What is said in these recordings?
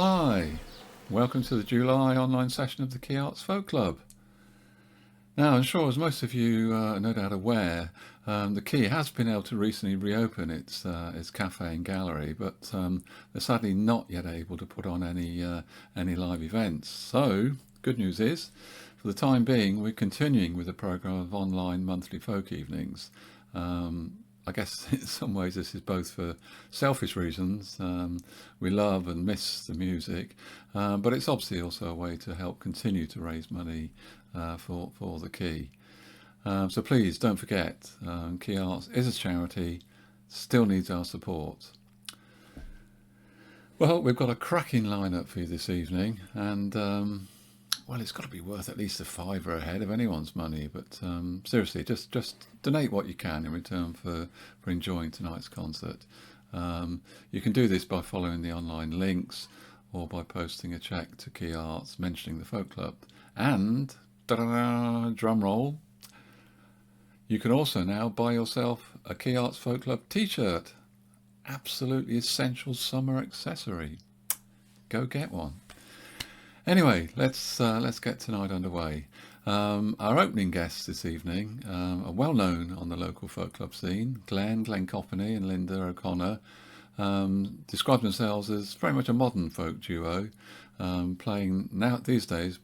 Hi, welcome to the July online session of the Quay Arts Folk Club. Now, I'm sure as most of you are no doubt aware, the Quay has been able to recently reopen its cafe and gallery, but they're sadly not yet able to put on any live events. So, good news is, for the time being, we're continuing with a programme of online monthly folk evenings. I guess in some ways this is both for selfish reasons. We love and miss the music, but it's obviously also a way to help continue to raise money for the Quay. So please don't forget, Quay Arts is a charity, still needs our support. Well, we've got a cracking lineup for you this evening, and well, it's got to be worth at least a £5 ahead of anyone's money. But seriously, just donate what you can in return for enjoying tonight's concert. You can do this by following the online links or by posting a cheque to Quay Arts mentioning the folk club. And drum roll, you can also now buy yourself a Quay Arts Folk Club t-shirt. Absolutely essential summer accessory. Go get one. Anyway, let's get tonight underway. Our opening guests this evening are well known on the local folk club scene. Glenn Copperney and Linda O'Connor describe themselves as very much a modern folk duo, playing these days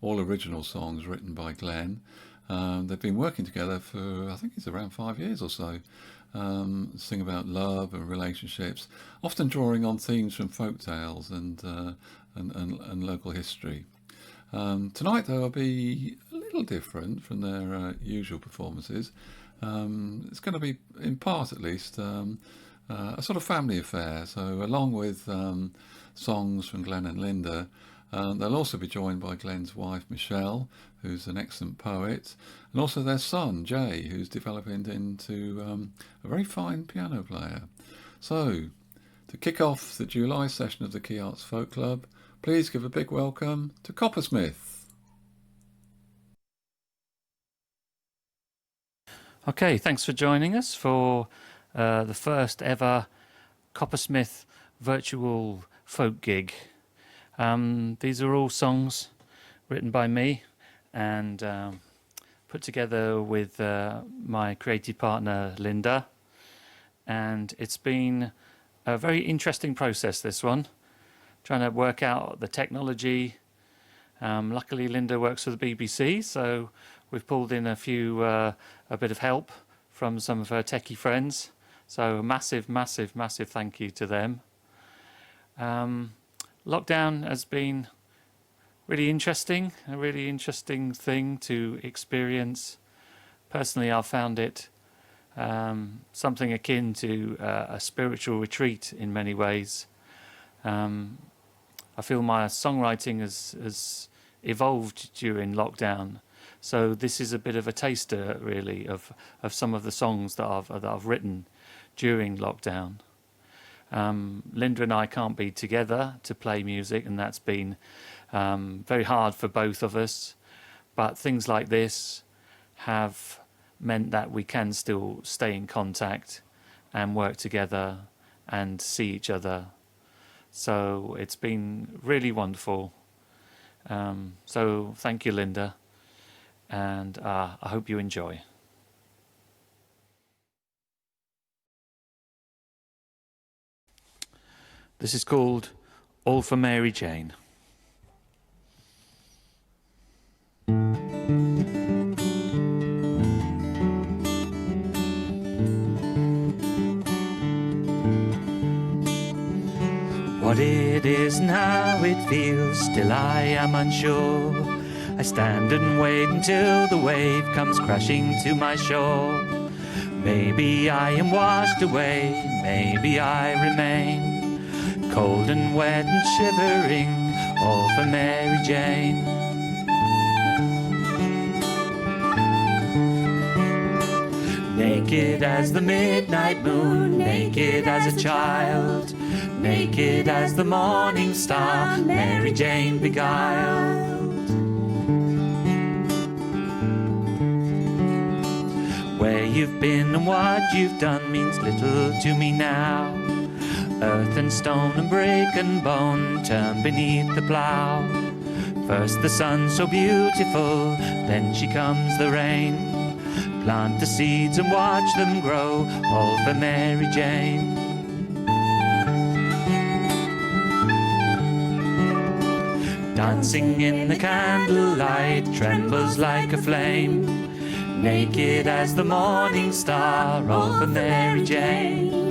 all original songs written by Glenn. They've been working together for, I think it's around 5 years or so. Sing about love and relationships, often drawing on themes from folk tales and local history. Tonight, though, will be a little different from their usual performances. It's going to be, in part at least, a sort of family affair. So along with songs from Glenn and Linda, they'll also be joined by Glenn's wife, Michelle, who's an excellent poet, and also their son, Jay, who's developing into a very fine piano player. So, to kick off the July session of the Quay Arts Folk Club, please give a big welcome to Coppersmith. Okay, thanks for joining us for the first ever Coppersmith virtual folk gig. These are all songs written by me and put together with my creative partner Linda, and it's been a very interesting process, this one, trying to work out the technology. Luckily Linda works for the BBC, so we've pulled in a bit of help from some of her techie friends, so massive thank you to them. Lockdown has been really interesting, a really interesting thing to experience. Personally, I found it something akin to a spiritual retreat in many ways. I feel my songwriting has evolved during lockdown, so this is a bit of a taster, really, of some of the songs that I've written during lockdown. Linda and I can't be together to play music, and that's been very hard for both of us, but things like this have meant that we can still stay in contact and work together and see each other. So it's been really wonderful. So thank you, Linda, and I hope you enjoy. This is called All for Mary Jane. What it is and how it feels, still I am unsure. I stand and wait until the wave comes crashing to my shore. Maybe I am washed away, maybe I remain cold and wet and shivering, all for Mary Jane. Naked as the midnight moon, naked as a child, naked as the morning star, Mary Jane beguiled. Where you've been and what you've done means little to me now. Earth and stone and brick and bone turn beneath the plough. First the sun so beautiful, then she comes the rain. Plant the seeds and watch them grow, all for Mary Jane. Dancing in the candlelight, trembles like a flame. Naked as the morning star, all for Mary Jane.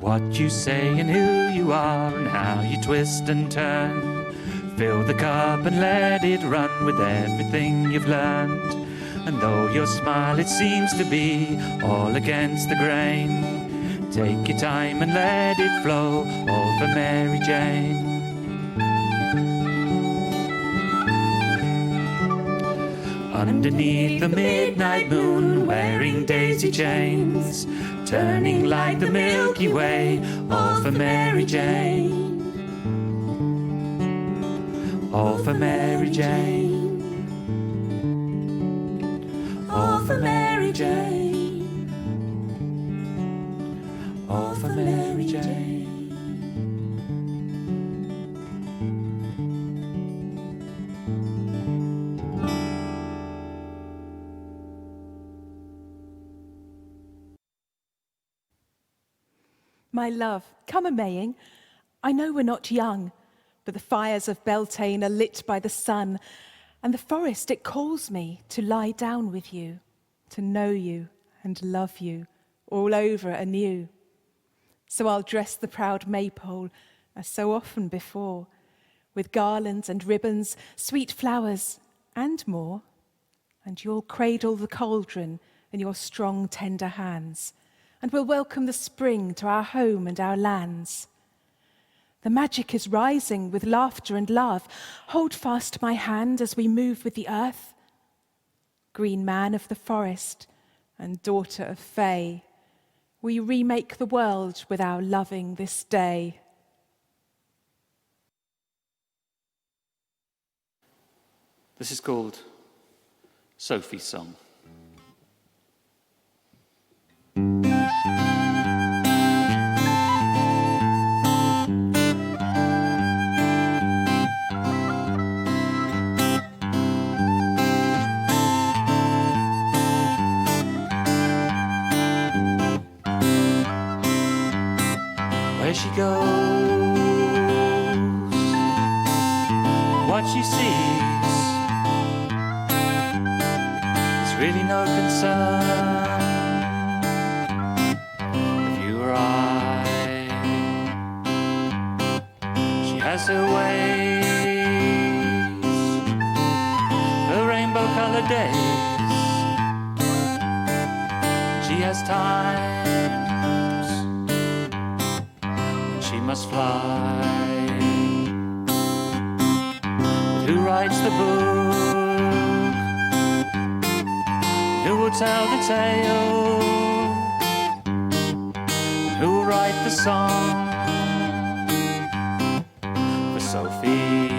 What you say and who you are and how you twist and turn. Fill the cup and let it run with everything you've learned. And though your smile it seems to be all against the grain, take your time and let it flow, all for Mary Jane. Underneath the midnight moon, wearing daisy chains, turning like the Milky Way, all for Mary Jane. All for Mary Jane. All for Mary Jane. All for Mary Jane. My love, come a-maying. I know we're not young, but the fires of Beltane are lit by the sun, and the forest, it calls me to lie down with you, to know you and love you all over anew. So I'll dress the proud maypole, as so often before, with garlands and ribbons, sweet flowers, and more. And you'll cradle the cauldron in your strong, tender hands, and we'll welcome the spring to our home and our lands. The magic is rising with laughter and love. Hold fast my hand as we move with the earth. Green man of the forest and daughter of Fay, we remake the world with our loving this day. This is called Sophie's Song. Where she goes, what she sees is really no concern of you or I. She has her ways, her rainbow-colored days. She has times when she must fly. But who writes the book? Who will tell the tale? Who will write the song for Sophie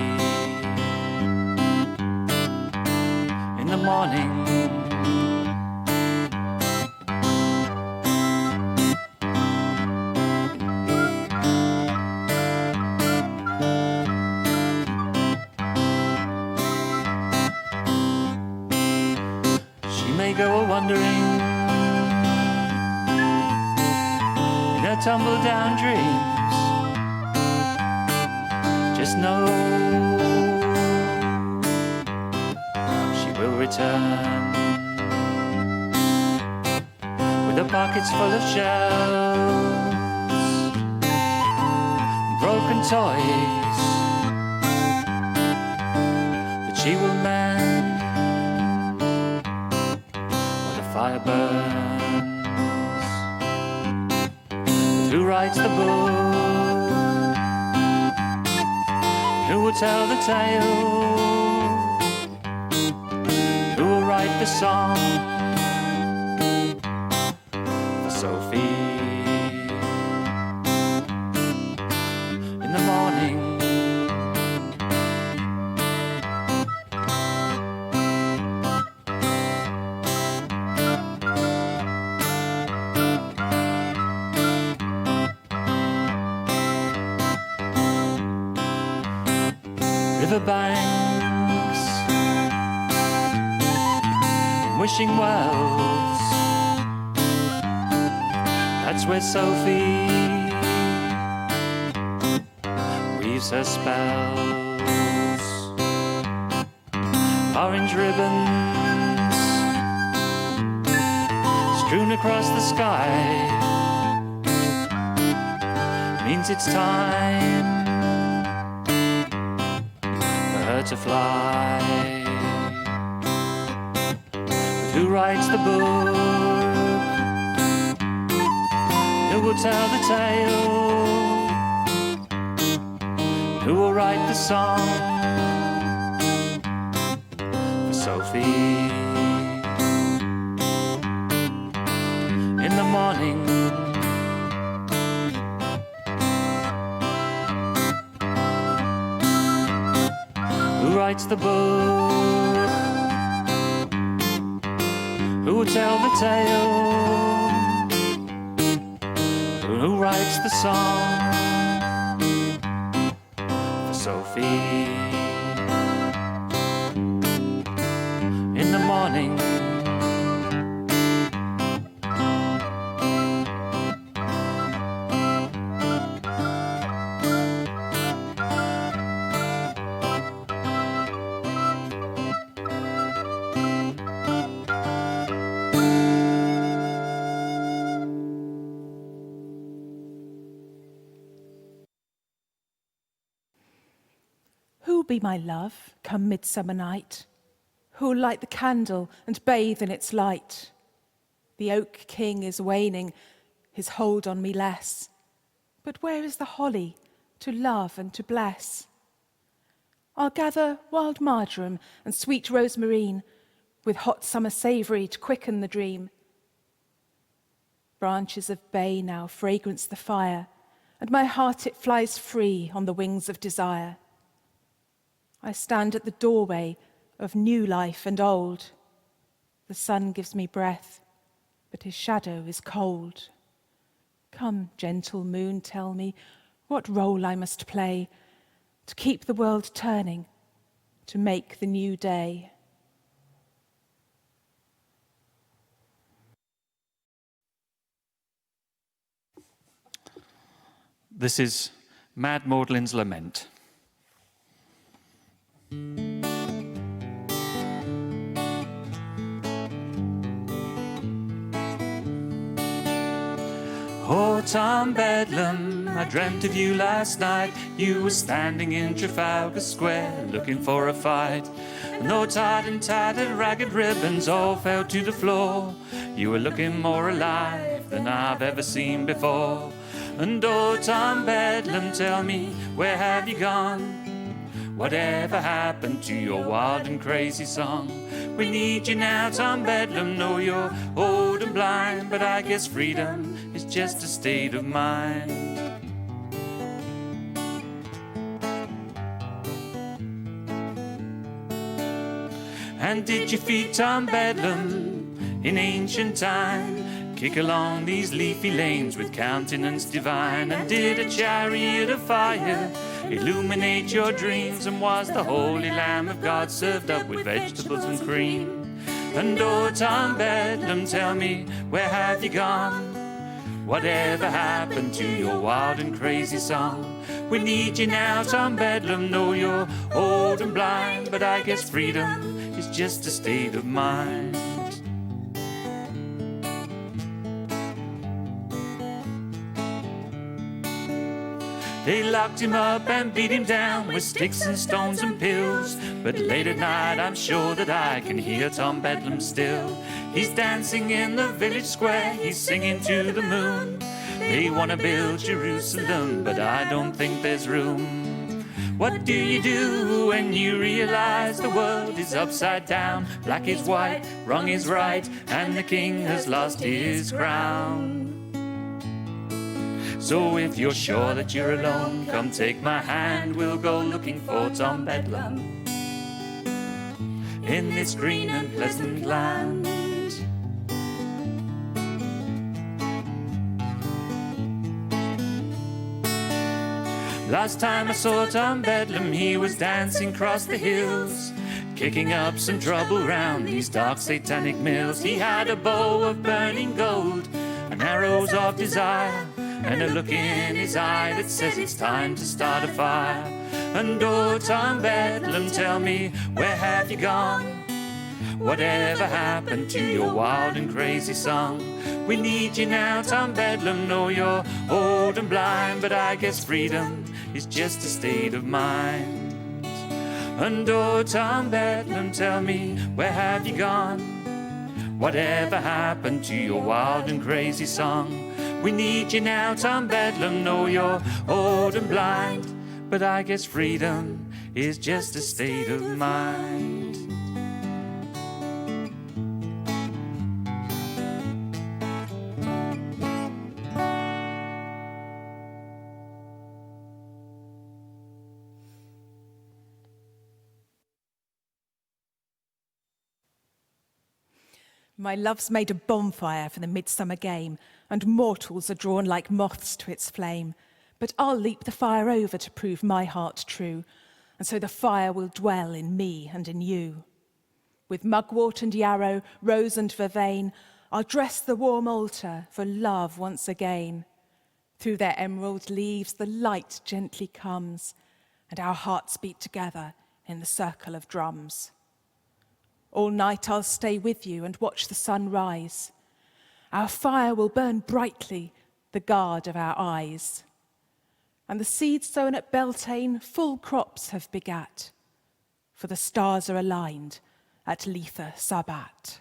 in the morning? She may go a-wandering in her tumble-down dreams. Just know she will return with her pockets full of shells, broken toys that she will mend while the fire burns. But who writes the book? Who will tell the tale? Who will write the song for Sophie in the morning? Riverbanks, wishing wells, that's where Sophie weaves her spells. Orange ribbons strewn across the sky means it's time to fly. But who writes the book? Who will tell the tale? Who will write the song for Sophie in the morning? Who writes the book? Who will tell the tale? Who writes the song for Sophie in the morning? Who'll be my love come midsummer night? Who'll light the candle and bathe in its light? The oak king is waning, his hold on me less. But where is the holly to love and to bless? I'll gather wild marjoram and sweet rosemarine, with hot summer savoury to quicken the dream. Branches of bay now fragrance the fire, and my heart it flies free on the wings of desire. I stand at the doorway of new life and old. The sun gives me breath, but his shadow is cold. Come, gentle moon, tell me what role I must play to keep the world turning, to make the new day. This is Mad Magdalen's Lament. Oh, Tom Bedlam, I dreamt of you last night. You were standing in Trafalgar Square, looking for a fight. And though tarred and tattered ragged ribbons all fell to the floor, you were looking more alive than I've ever seen before. And oh, Tom Bedlam, tell me, where have you gone? Whatever happened to your wild and crazy song? We need you now, Tom Bedlam. Know you're old and blind, but I guess freedom is just a state of mind. And did your feet, Tom Bedlam, in ancient time, kick along these leafy lanes with countenance divine? And did a chariot of fire illuminate your dreams? And was the holy Lamb of God served up with vegetables and cream? And oh, Tom Bedlam, tell me, where have you gone? Whatever happened to your wild and crazy song? We need you now, Tom Bedlam. Know you're old and blind, but I guess freedom is just a state of mind. They locked him up and beat him down with sticks and stones and pills. But late at night I'm sure that I can hear Tom Bedlam still. He's dancing in the village square, he's singing to the moon. They want to build Jerusalem, but I don't think there's room. What do you do when you realize the world is upside down? Black is white, wrong is right, and the king has lost his crown. So if you're sure that you're alone, come take my hand, we'll go looking for Tom Bedlam in this green and pleasant land. Last time I saw Tom Bedlam, he was dancing across the hills, kicking up some trouble round these dark satanic mills. He had a bow of burning gold and arrows of desire, and a look in his eye that says it's time to start a fire. And oh, Tom Bedlam, tell me, where have you gone? Whatever happened to your wild and crazy song? We need you now, Tom Bedlam. Know you're old and blind, but I guess freedom is just a state of mind. And oh, Tom Bedlam, tell me, where have you gone? Whatever happened to your wild and crazy song? We need you now, Tom Bedlam. Know you're old and blind, but I guess freedom is just a state of mind. My love's made a bonfire for the midsummer game, and mortals are drawn like moths to its flame. But I'll leap the fire over to prove my heart true, and so the fire will dwell in me and in you. With mugwort and yarrow, rose and vervain, I'll dress the warm altar for love once again. Through their emerald leaves the light gently comes, and our hearts beat together in the circle of drums. All night I'll stay with you and watch the sun rise. Our fire will burn brightly, the guard of our eyes. And the seeds sown at Beltane full crops have begat, for the stars are aligned at Letha Sabbat.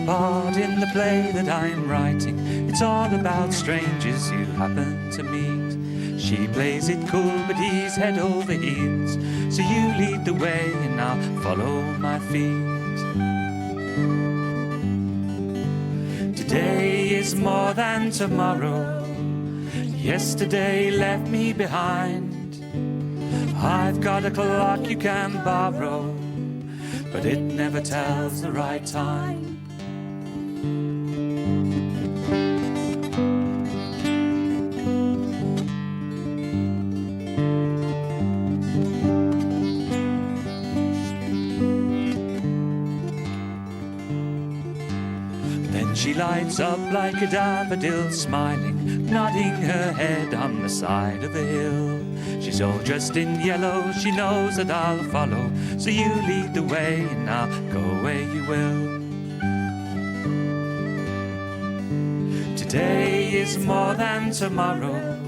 Part in the play that I'm writing, it's all about strangers you happen to meet. She plays it cool, but he's head over heels. So you lead the way and I'll follow my feet. Today is more than tomorrow. Yesterday left me behind. I've got a clock you can borrow, but it never tells the right time. She lights up like a daffodil smiling, nodding her head on the side of the hill. She's all dressed in yellow, she knows that I'll follow. So you lead the way and I'll go where you will. Today is more than tomorrow.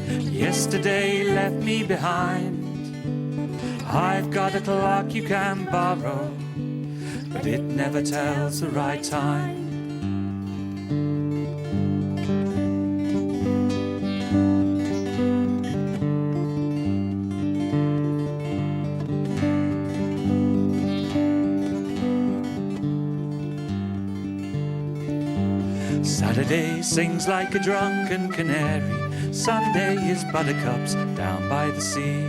Yesterday left me behind. I've got a clock you can borrow, but it never tells the right time. Saturday sings like a drunken canary. Sunday is buttercups down by the sea.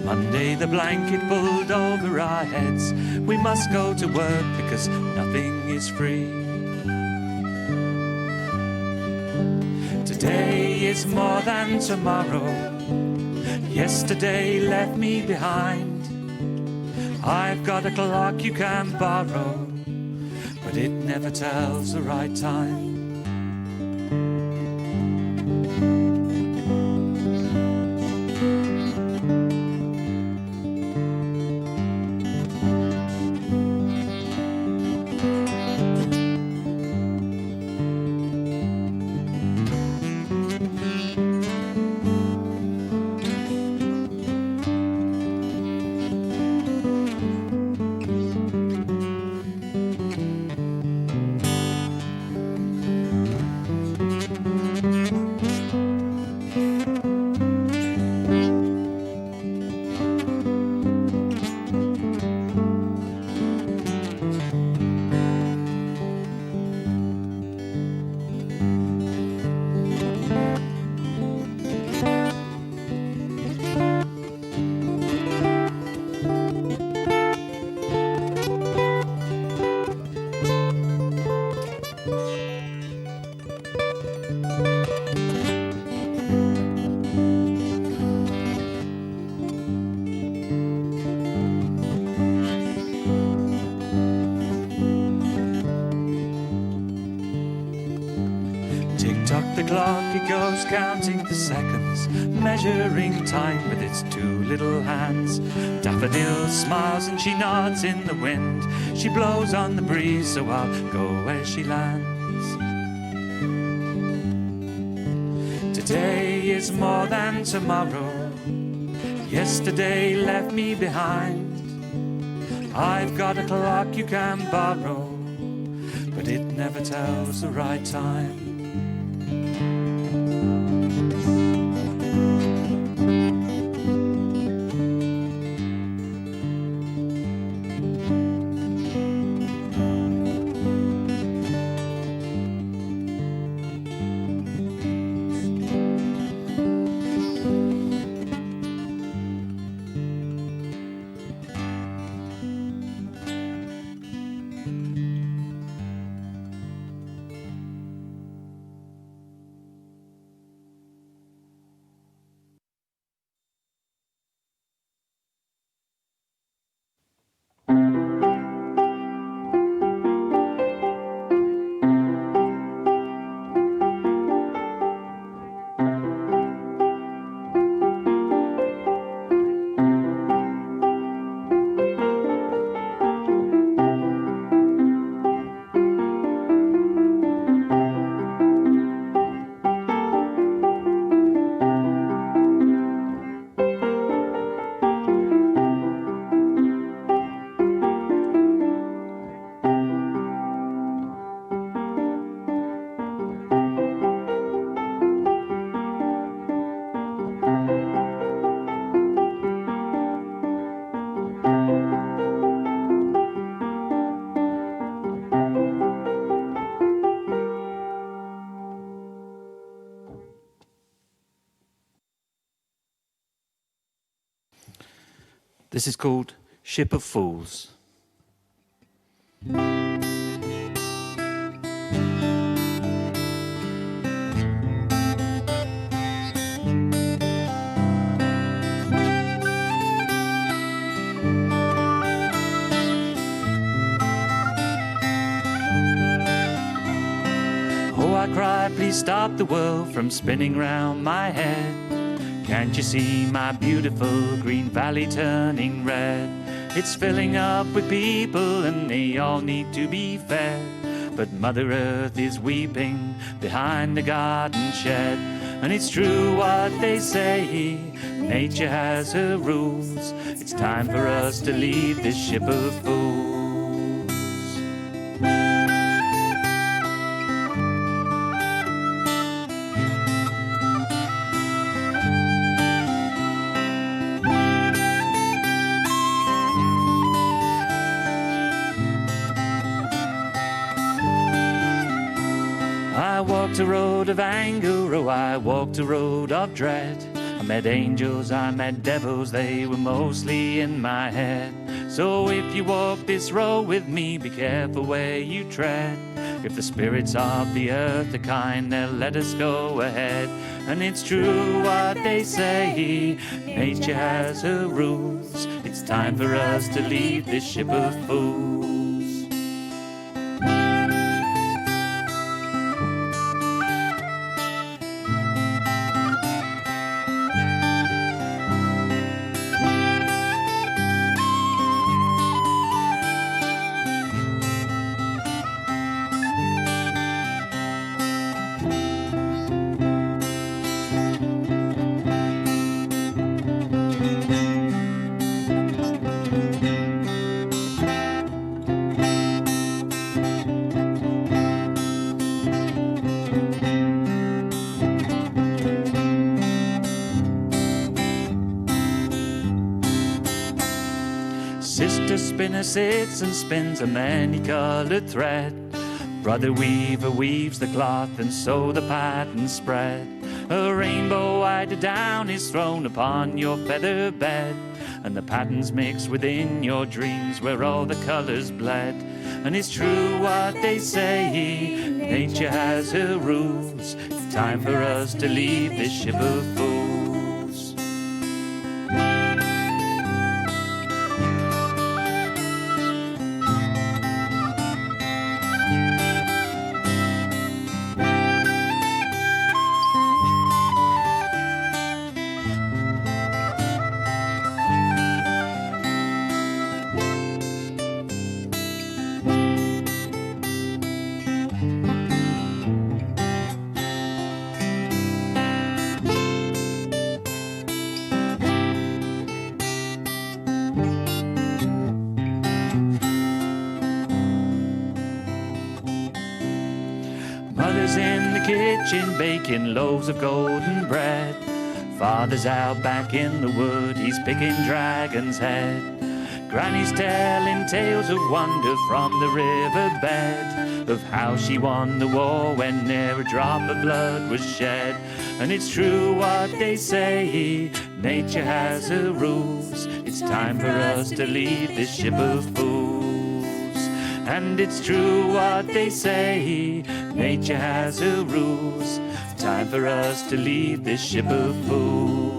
Monday the blanket pulled over our heads. We must go to work because nothing is free. Today is more than tomorrow. Yesterday left me behind. I've got a clock you can borrow, but it never tells the right time. The clock, it goes counting the seconds, measuring time with its two little hands. Daffodil smiles and she nods in the wind. She blows on the breeze, so I'll go where she lands. Today is more than tomorrow. Yesterday left me behind. I've got a clock you can borrow, but it never tells the right time. This is called Ship of Fools. Oh, I cry, please stop the world from spinning round my head. Can't you see my beautiful green valley turning red? It's filling up with people and they all need to be fed. But Mother Earth is weeping behind the garden shed. And it's true what they say, nature has her rules. It's time for us to leave this ship of fools. I walked a road of anger, oh, I walked a road of dread. I met angels, I met devils, they were mostly in my head. So if you walk this road with me, be careful where you tread. If the spirits of the earth are kind, they'll let us go ahead. And it's true what they say, nature has her rules. It's time for us to leave this ship of fools. Sister spinner sits and spins a many-coloured thread. Brother weaver weaves the cloth and so the patterns spread. A rainbow eider down is thrown upon your feather bed, and the patterns mix within your dreams where all the colours bled. And it's true what they say, nature has her rules. It's time for us to leave this ship of fools. Mother's in the kitchen baking loaves of golden bread. Father's out back in the wood, he's picking dragon's head. Granny's telling tales of wonder from the riverbed, of how she won the war when ne'er a drop of blood was shed. And it's true what they say, nature has her rules. It's time for us to leave this ship of fools. And it's true what they say, nature has her rules. Time for us to leave this ship of fools.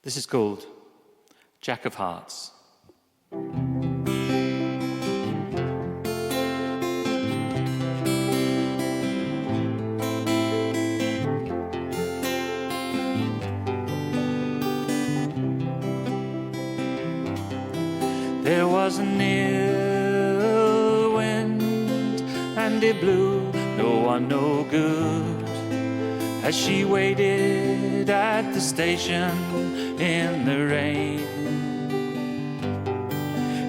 This is called Jack of Hearts. There was an ill wind and it blew no one no good, as she waited at the station in the rain.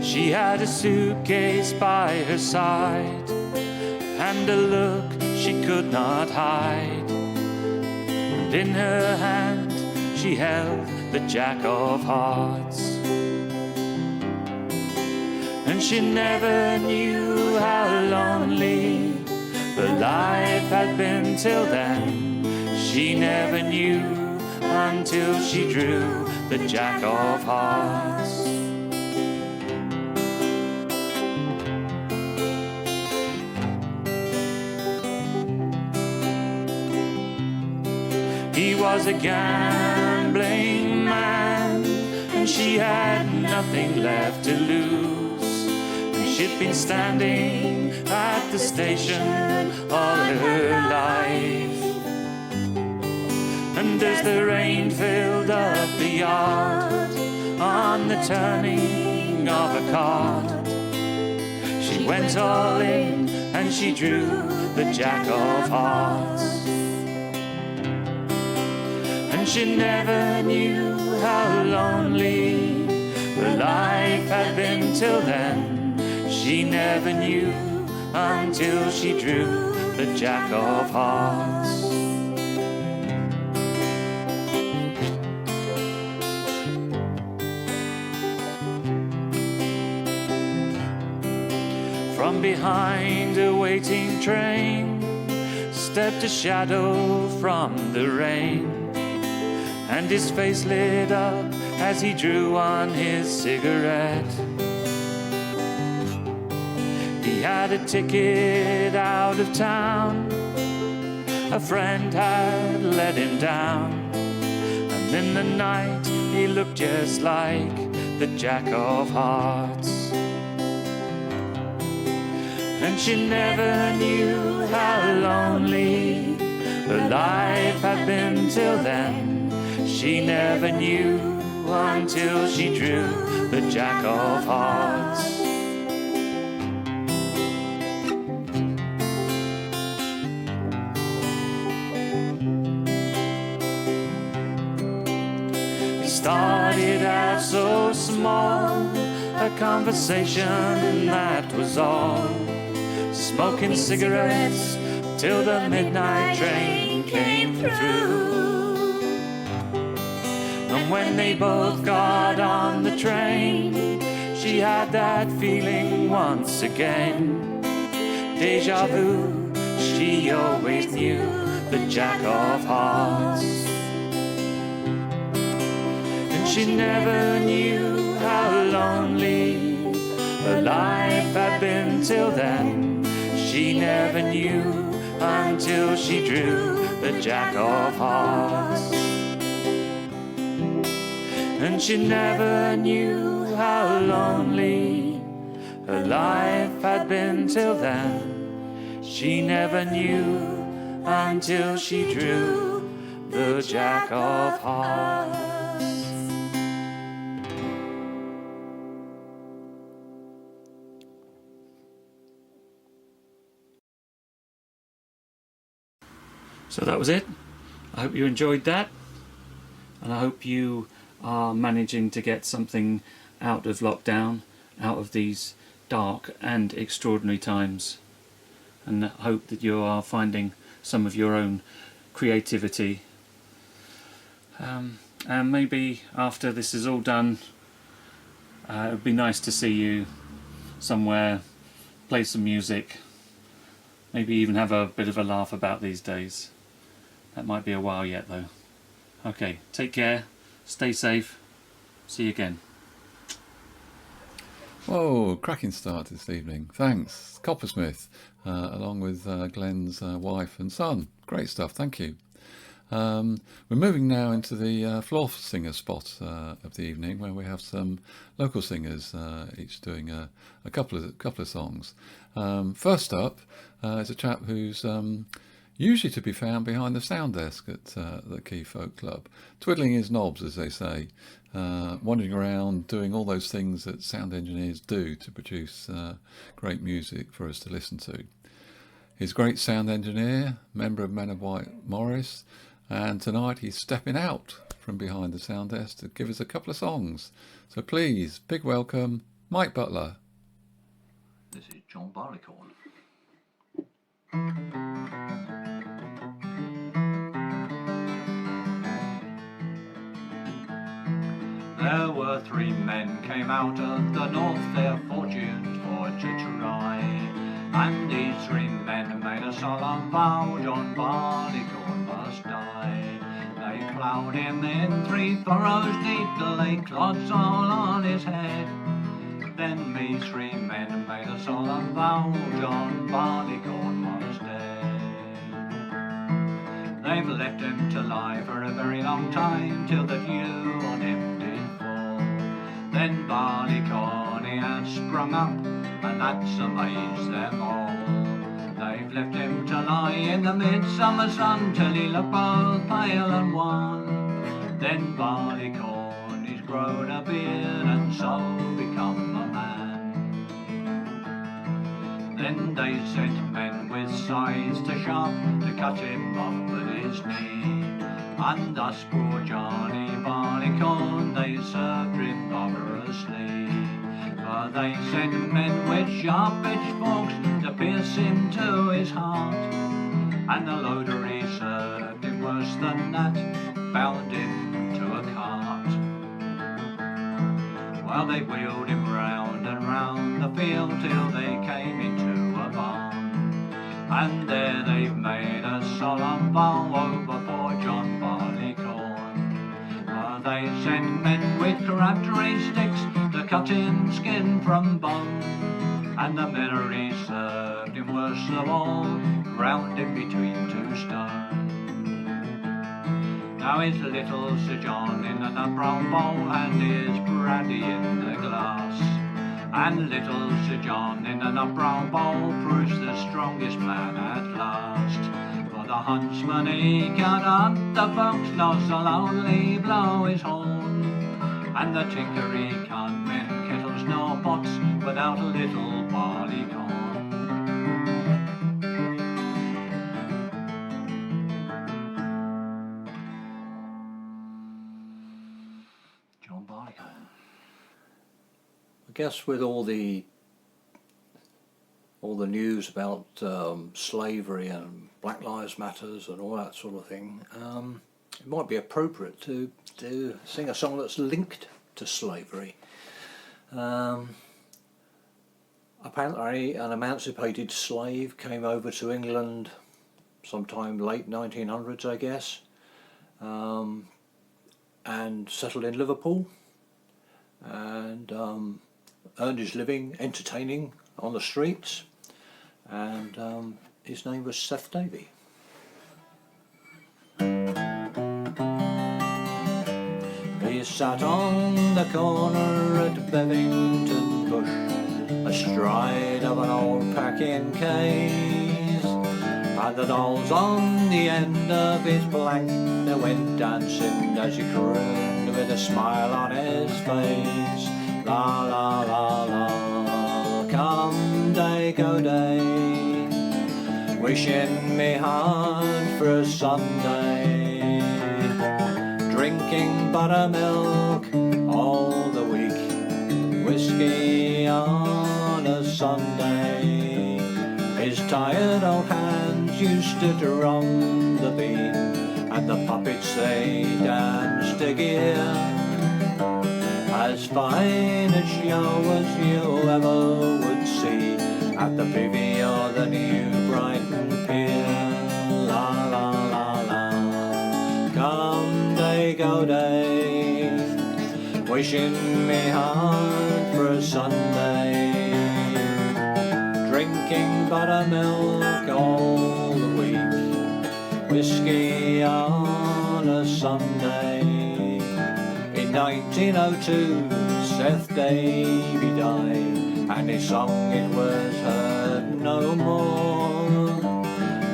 She had a suitcase by her side and a look she could not hide, and in her hand she held the Jack of Hearts. And she never knew how lonely her life had been till then. She never knew until she drew the Jack of Hearts. He was a gambling man, and she had nothing left to lose. And she'd been standing at the station all her life. And as the rain filled up the yard on the turning of a card, she went all in and she drew the Jack of Hearts. And she never knew how lonely her life had been till then. She never knew until she drew the Jack of Hearts. From behind a waiting train stepped a shadow from the rain, and his face lit up as he drew on his cigarette. He had a ticket out of town, a friend had let him down, and in the night he looked just like the Jack of Hearts. And she never knew how lonely her life had been till then. She never knew until she drew the Jack of Hearts. He started out so small, a conversation and that was all. Smoking cigarettes till the midnight train came through. And when they both got on the train, she had that feeling once again. Deja vu, she always knew the Jack of Hearts. And she never knew how lonely her life had been till then. She never knew until she drew the Jack of Hearts. And she never knew how lonely her life had been till then. She never knew until she drew the Jack of Hearts. So that was it. I hope you enjoyed that, and I hope you are managing to get something out of lockdown, out of these dark and extraordinary times, and I hope that you are finding some of your own creativity. And maybe after this is all done, it would be nice to see you somewhere, play some music, maybe even have a bit of a laugh about these days. That might be a while yet though. Okay, take care, stay safe, see you again. Whoa, cracking start this evening. Thanks, Coppersmith, along with Glenn's wife and son. Great stuff, thank you. We're moving now into the floor singer spot of the evening, where we have some local singers, each doing a couple of songs. First up is a chap who's usually to be found behind the sound desk at the Quay Folk Club, twiddling his knobs, as they say, wandering around doing all those things that sound engineers do to produce great music for us to listen to. He's a great sound engineer, member of Men of White Morris, and tonight he's stepping out from behind the sound desk to give us a couple of songs. So please, big welcome, Mike Butler. This is John Barleycorn. There were three men came out of the north, their fortunes for to try. And these three men made a solemn vow, John Barleycorn must die. They they ploughed him in 3 furrows deep to lay clods all on his head. Then me 3 men made a solemn vow, John Barleycorn was dead. They've left him to lie for a very long time, till the dew on him did fall. Then Barleycorn he has sprung up, and that's amazed them all. They've left him to lie in the midsummer sun, till he looked both pale and wan. Then Barleycorn he's grown a beard, and so become a man. Then they sent men with scythes to sharp, to cut him off at his knee. And thus poor Johnny Barleycorn they served him barbarously. For they sent men with sharp pitchforks to pierce him to his heart. And the loader he served him worse than that, bound him to a cart. Well, they wheeled him round and round the field till they came into a barn. And there they've made a solemn vow over poor John Barleycorn. For they sent men with crabtree sticks to cut him skin from bone. And the men he served him worst of all, ground him between 2 stones. Now is little Sir John in an upround bowl, and is brandy in the glass. And little Sir John in an upround bowl proves the strongest man at last. For the huntsman he can hunt the fox, nor so only blow his horn. And the tinker he can't mend kettles nor pots without a little barleycorn. John Barleycorn. I guess with all the news about slavery and Black Lives Matters and all that sort of thing, it might be appropriate to sing a song that's linked to slavery. Apparently an emancipated slave came over to England sometime late 1900s, I guess, and settled in Liverpool, and earned his living entertaining on the streets, and his name was Seth Davey. He sat on the corner at Bevington Bush, astride of an old packing case, and the dolls on the end of his plank, they went dancing as he crooned with a smile on his face. La la la la, come day go day, wishing me hard for a Sunday, drinking buttermilk all the week, whiskey on a Sunday. His tired old hands used to drum the beat, and the puppets they danced a gear, as fine a show as you ever would see at the Bivvy or the New Brighton Pier. La la la la, come day go day, wishing me hard for a Sunday, drinking buttermilk all the week, whiskey on a Sunday. In 1902 Seth Davey died, and his song it was heard no more.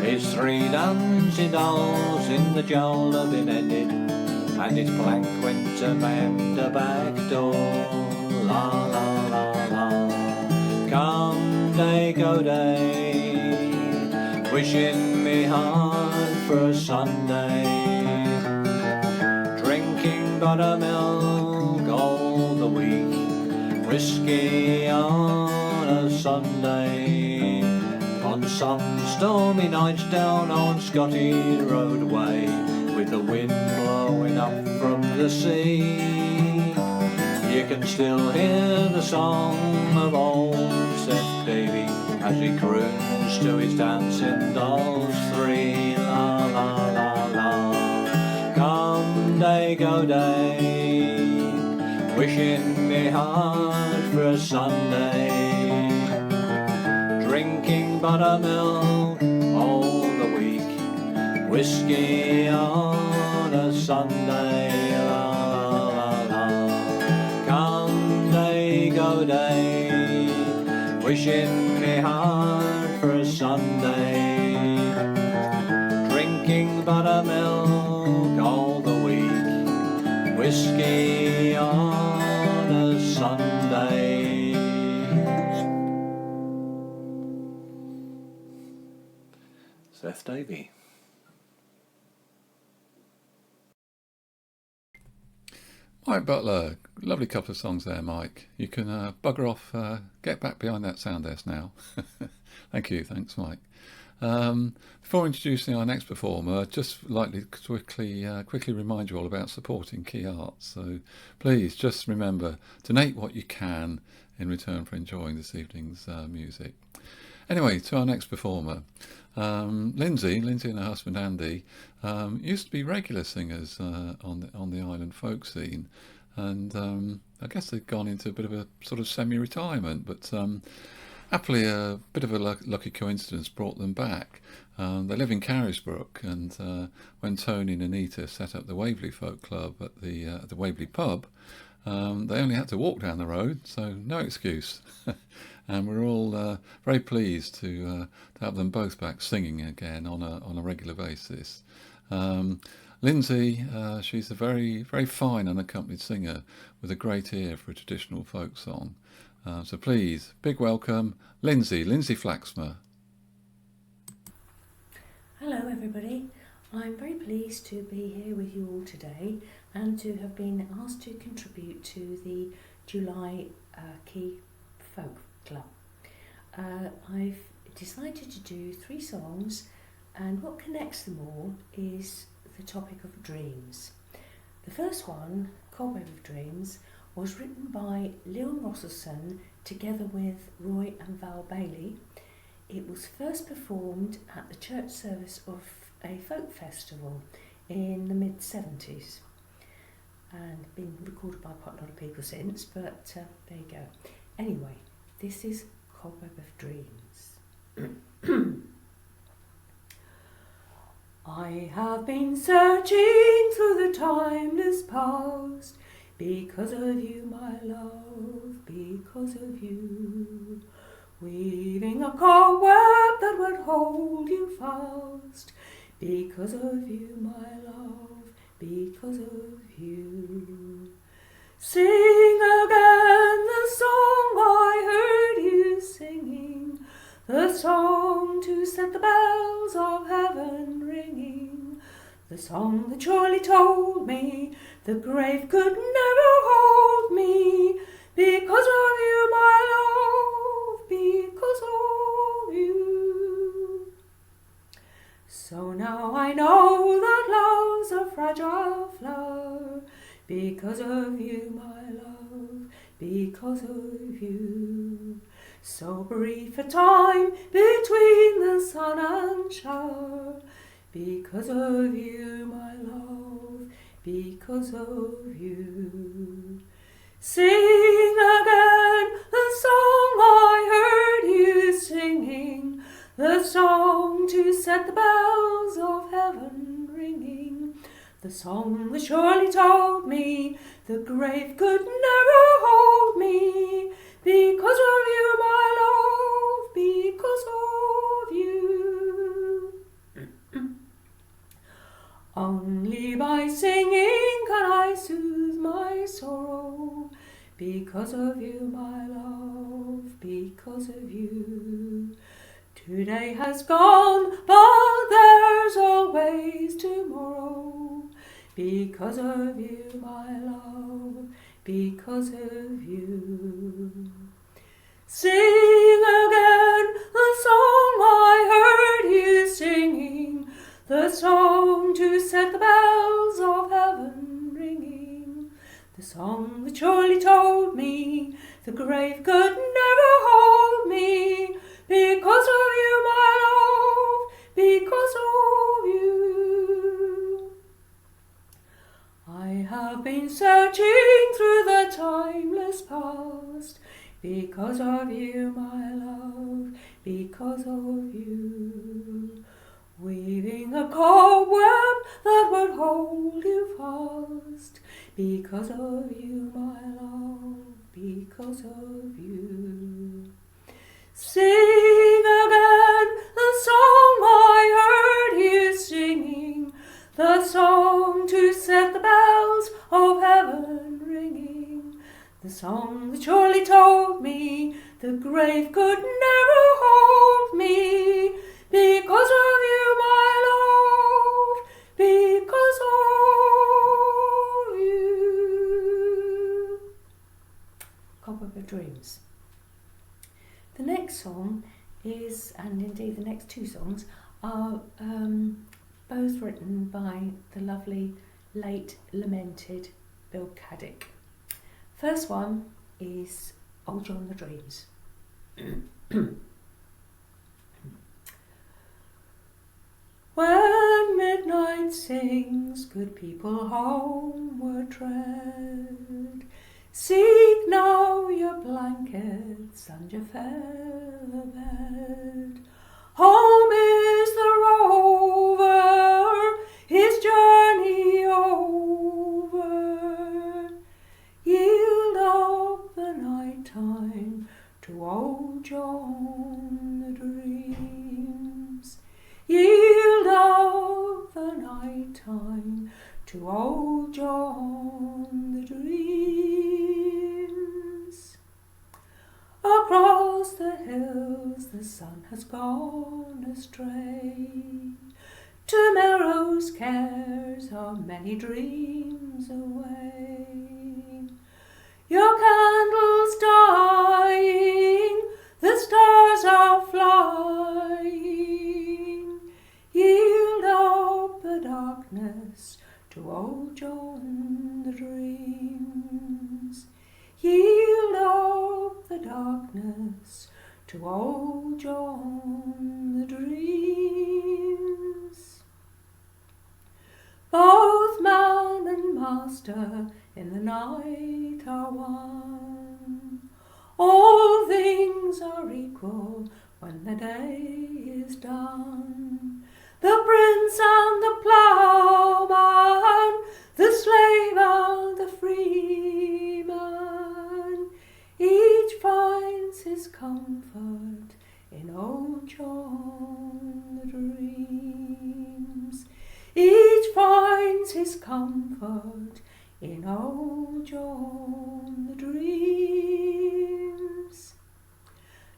His 3 dancing dolls in the jowl have been ended, and his plank went to mend the back door. La la la la, come day go day, wishing me hard for a Sunday, drinking buttermilk all the week, whiskey on a Sunday. On some stormy nights down on Scotty Roadway, with the wind blowing up from the sea, you can still hear the song of old Seth Davey as he croons to his dancing dolls 3. La la la la, come Come day, go day, wishing me hard for a Sunday, drinking buttermilk all the week, whiskey on a Sunday, la la la la. Come day, go day, wishing me hard for a Sunday, drinking buttermilk all the week, whiskey on a Sunday. Seth Davey. Mike Butler, lovely couple of songs there, Mike. You can bugger off, get back behind that sound desk now. Thank you, thanks, Mike. Before introducing our next performer, I'd just like to quickly remind you all about supporting Quay Arts. So please just remember, donate what you can in return for enjoying this evening's music. Anyway, to our next performer. Lindsay and her husband Andy used to be regular singers on the island folk scene, and I guess they've gone into a bit of a sort of semi-retirement, but happily a bit of a lucky coincidence brought them back. They live in Carisbrooke, and when Tony and Anita set up the Waverley Folk Club at the Waverley pub, they only had to walk down the road, so no excuse. And we're all very pleased to have them both back singing again on a regular basis. Lindsay, she's a very, very fine unaccompanied singer with a great ear for a traditional folk song. So please, big welcome, Lindsay Flaxmar. Hello everybody, I'm very pleased to be here with you all today and to have been asked to contribute to the July Quay Folk Club. I've decided to do 3 songs, and what connects them all is the topic of dreams. The first one, Cobweb of Dreams, was written by Leon Rossison together with Roy and Val Bailey. It was first performed at the church service of a folk festival in the mid-70s and been recorded by quite a lot of people since, but there you go. Anyway, this is Cobweb of Dreams. I have been searching through the timeless past because of you, my love, because of you. Weaving a cobweb that would hold you fast because of you, my love, because of you. Sing again the song I heard you singing, the song to set the bells of heaven ringing, the song that surely told me the grave could never hold me because of you, my love, because of you. So now I know that love's a fragile flower because of you, my love, because of you. So brief a time between the sun and shower because of you, my love, because of you. Sing again the song I heard you singing, the song to set the bells of heaven ringing, the song that surely told me the grave could never hold me because of you, my love, because of you. Only by singing can I soothe my sorrow because of you, my love, because of you. Today has gone, but there's always tomorrow because of you, my love, because of you. Sing again the song I heard you singing, the song to set the bells of heaven ringing, the song that surely told me the grave could never hold me because of you, my love, because of you. I have been searching through the timeless past because of you, my love, because of you. Weaving a cobweb that would hold you fast because of you, my love, because of you. Sing again the song I heard you singing, the song to set the bells of heaven ringing, the song that surely told me the grave could never hold me, because of you, my love, because of you. Coppersmith Dreams. The next song is, and indeed the next two songs, are both written by the lovely, late, lamented Bill Caddick. First one is Old John the Dreams. When midnight sings, good people homeward tread. Seek now your blankets and your feather bed. Home is the rover, his journey over. Yield up the night time to old John the Dreams. Yield up the night time to old John the Dreams. Across the hills the sun has gone astray. Tomorrow's cares are many dreams away. Your candle's dying, the stars are flying. Yield up the darkness to old John the Dreams. Yield up the darkness to old John the Dreams. Both man and master in the night are one. All things are equal when the day is done. The prince and the ploughman, the slave and the freeman, each finds his comfort in old John the Dreams. Each finds his comfort in old John the Dreams.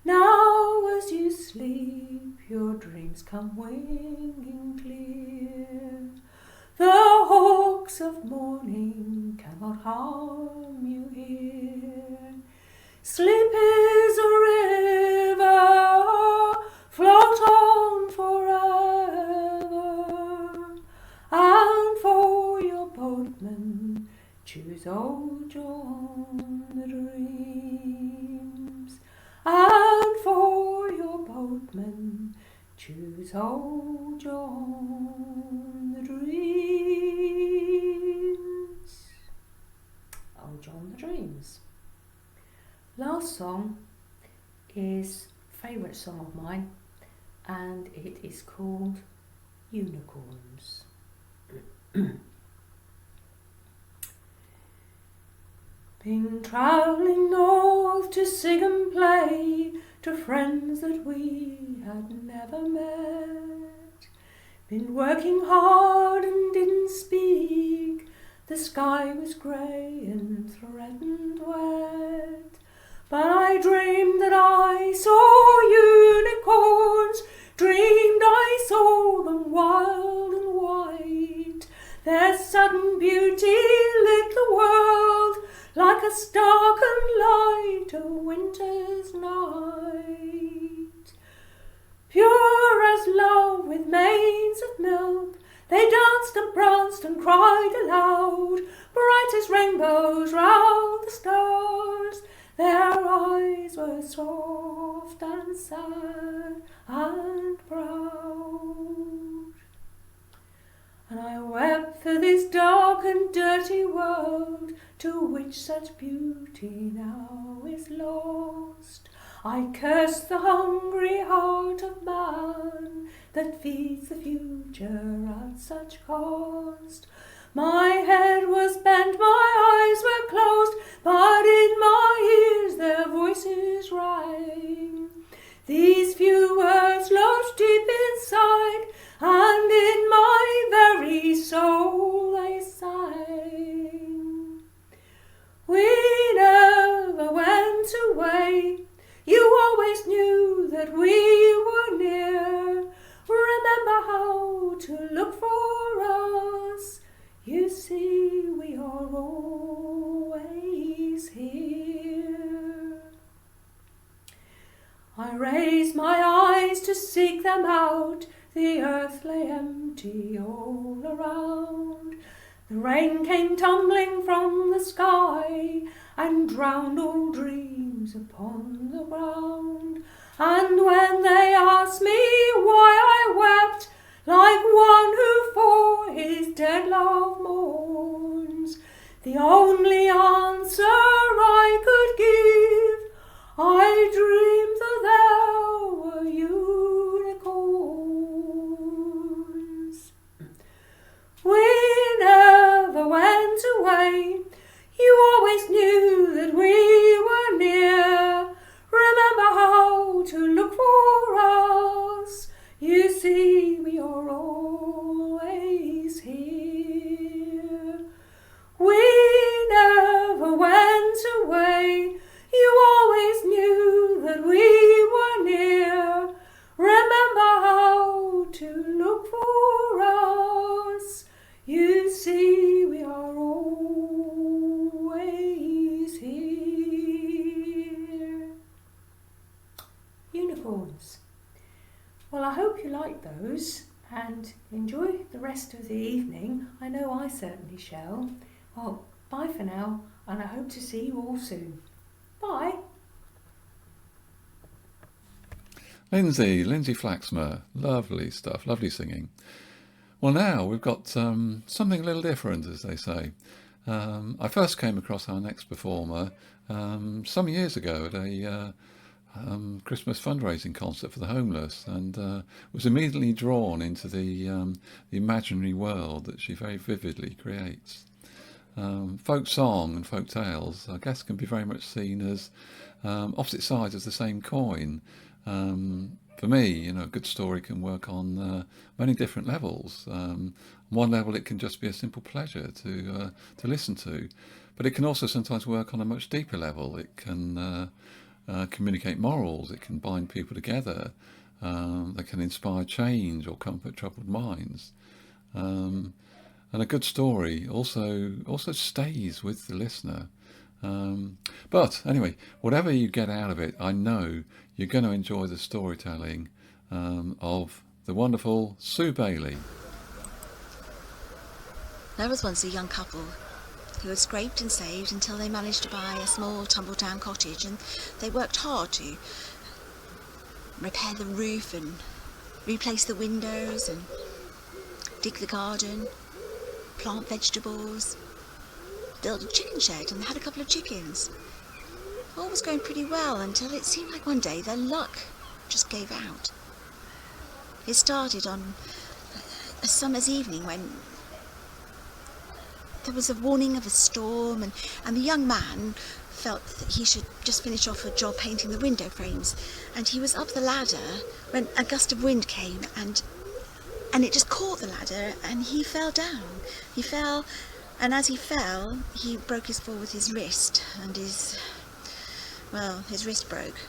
Now as you sleep, your dreams come winging clear. The hawks of morning cannot harm you here. Sleep is a river, float on forever, and for your boatman choose old John the Dreams. And for your boatman choose old John the Dreams. Old John the Dreams. Last song is a favourite song of mine, and it is called Unicorns. Been travelling north to sing and play to friends that we had never met. Been working hard and didn't speak. The sky was grey and threatened wet. But I dreamed that I saw unicorns, dreamed I saw them wild and white. Their sudden beauty lit the world like a stark and light a winter's night. Pure as love with mains of milk, they danced and pranced and cried aloud, bright as rainbows round the stars. Their eyes were soft and sad and proud. And I wept for this dark and dirty world, to which such beauty now is lost. I cursed the hungry heart of man that feeds the future at such cost. My head was bent, my eyes were closed, but in my ears their voices rang. These few words lodged deep inside, and in my very soul they sang. We never went away, you always knew that we were near. Remember how to look for us, you see we are always here. I raised my eyes to seek them out, the earth lay empty all around. The rain came tumbling from the sky and drowned all dreams upon the ground. And when they asked me why I wept, like one who for his dead love mourns, the only answer I could give, I dreamed that there were unicorns. We never went away, you always knew that we were near. Remember how to look for us, you see we are always here. We never went away, you always knew that we were near. Remember how to look for us, you see we are always here. Unicorns. Well, I hope you like those and enjoy the rest of the evening. I know I certainly shall. Well, bye for now, and I hope to see you all soon. Bye. Lindsay Flaxmar, lovely stuff, lovely singing. Well, now we've got something a little different, as they say. I first came across our next performer some years ago at a Christmas fundraising concert for the homeless, and was immediately drawn into the imaginary world that she very vividly creates. Folk song and folk tales, I guess, can be very much seen as opposite sides of the same coin. For me, a good story can work on many different levels. On one level, it can just be a simple pleasure to listen to, but it can also sometimes work on a much deeper level. It can communicate morals. It can bind people together. They can inspire change or comfort troubled minds. And a good story also stays with the listener. But anyway, whatever you get out of it, I know you're going to enjoy the storytelling of the wonderful Sue Bailey. There was once a young couple who had scraped and saved until they managed to buy a small tumble-down cottage, and they worked hard to repair the roof and replace the windows and dig the garden, plant vegetables, build a chicken shed, and they had a couple of chickens. All was going pretty well until it seemed like one day their luck just gave out. It started on a summer's evening when there was a warning of a storm, and the young man felt that he should just finish off a job painting the window frames, and he was up the ladder when a gust of wind came and it just caught the ladder and he fell down. He fell, and as he fell he broke his fall with his wrist, and his wrist broke.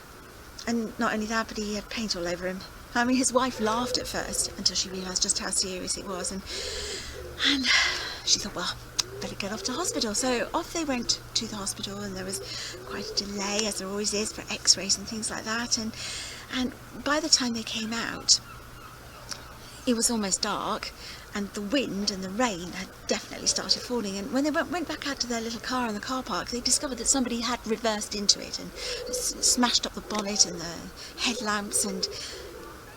And not only that, but he had paint all over him. I mean, his wife laughed at first until she realised just how serious it was, and she thought, well, better get off to hospital. So off they went to the hospital, and there was quite a delay, as there always is, for x-rays and things like that, and by the time they came out, it was almost dark, and the wind and the rain had definitely started falling. And when they went back out to their little car in the car park, they discovered that somebody had reversed into it and smashed up the bonnet and the headlamps, and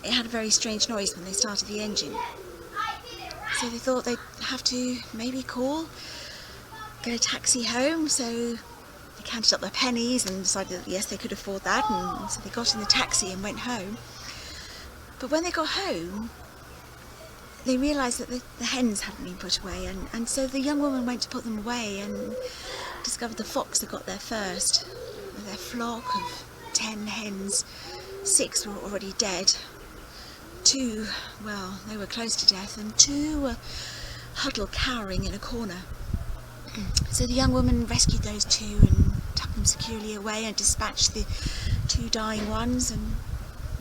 it had a very strange noise when they started the engine. So they thought they'd have to maybe get a taxi home. So they counted up their pennies and decided that yes, they could afford that, and so they got in the taxi and went home. But when they got home, they realised that the hens hadn't been put away, and so the young woman went to put them away and discovered the fox had got there first. With their flock of 10 hens, 6 were already dead. 2, well, they were close to death, and 2 were huddled cowering in a corner. So the young woman rescued those 2 and tucked them securely away and dispatched the 2 dying ones, and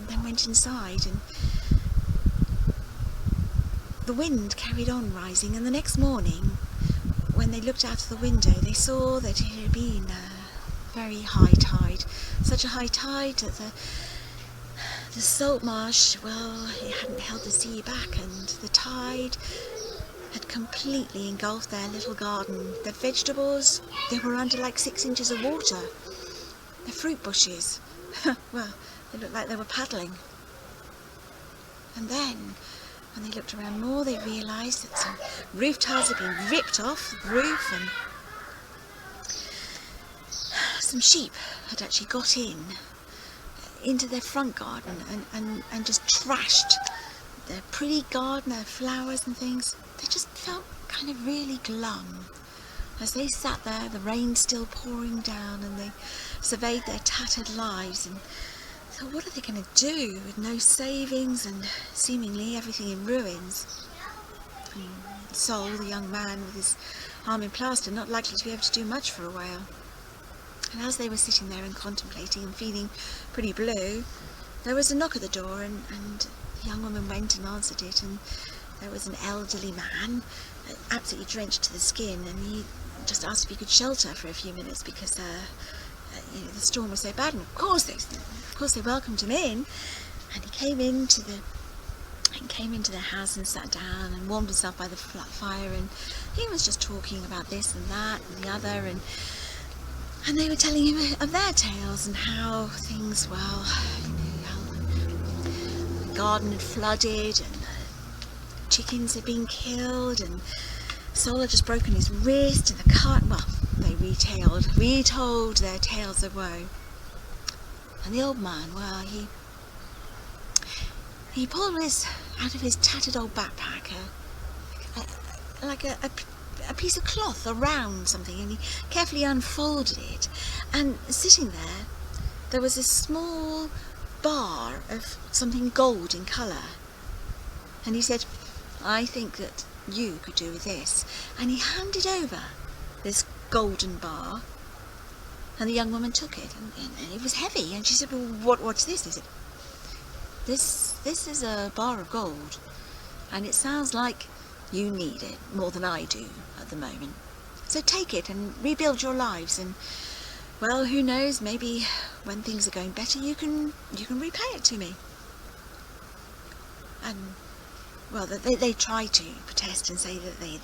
then went inside. And the wind carried on rising, and the next morning, when they looked out of the window, they saw that it had been a very high tide. Such a high tide that the salt marsh, well, it hadn't held the sea back, and the tide had completely engulfed their little garden. Their vegetables, they were under like 6 inches of water. The fruit bushes, well, they looked like they were paddling. And then, when they looked around more, they realised that some roof tiles had been ripped off the roof, and some sheep had actually got into their front garden and just trashed their pretty garden, their flowers and things. They just felt kind of really glum as they sat there, the rain still pouring down, and they surveyed their tattered lives and thought, what are they going to do with no savings and seemingly everything in ruins? And Sol, the young man with his arm in plaster, not likely to be able to do much for a while. And as they were sitting there and contemplating and feeling pretty blue, there was a knock at the door, and the young woman went and answered it, and there was an elderly man, absolutely drenched to the skin, and he just asked if he could shelter for a few minutes because the storm was so bad. And of course they welcomed him in, and he came into their house and sat down and warmed himself by the fire, and he was just talking about this and that and the other, and they were telling him of their tales and how things, well, how the garden had flooded and the chickens had been killed, and Sol had just broken his wrist, and the cart, well, they retold their tales of woe. And the old man, well, he pulled out of his tattered old backpack a piece of cloth around something, and he carefully unfolded it, and sitting there was a small bar of something gold in colour, and he said, I think that you could do with this. And he handed over this golden bar, and the young woman took it, and it was heavy, and she said, well, what's this? He said, this is a bar of gold, and it sounds like you need it more than I do at the moment. So take it and rebuild your lives, and, well, who knows, maybe when things are going better you can repay it to me. And, well, they tried to protest and say that they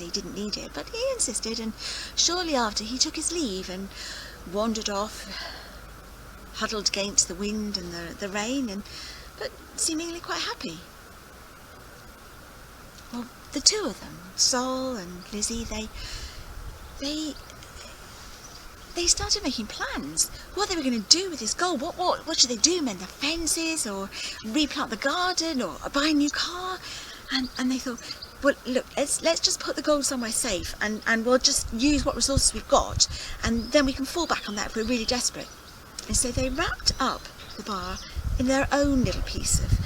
didn't need it, but he insisted, and shortly after he took his leave and wandered off, huddled against the wind and the rain, but seemingly quite happy. Well, the 2 of them, Sol and Lizzie, they started making plans. What they were going to do with this gold. What should they do? Mend the fences, or replant the garden, or buy a new car? And they thought, well, look, let's just put the gold somewhere safe, and we'll just use what resources we've got, and then we can fall back on that if we're really desperate. And so they wrapped up the bar in their own little piece of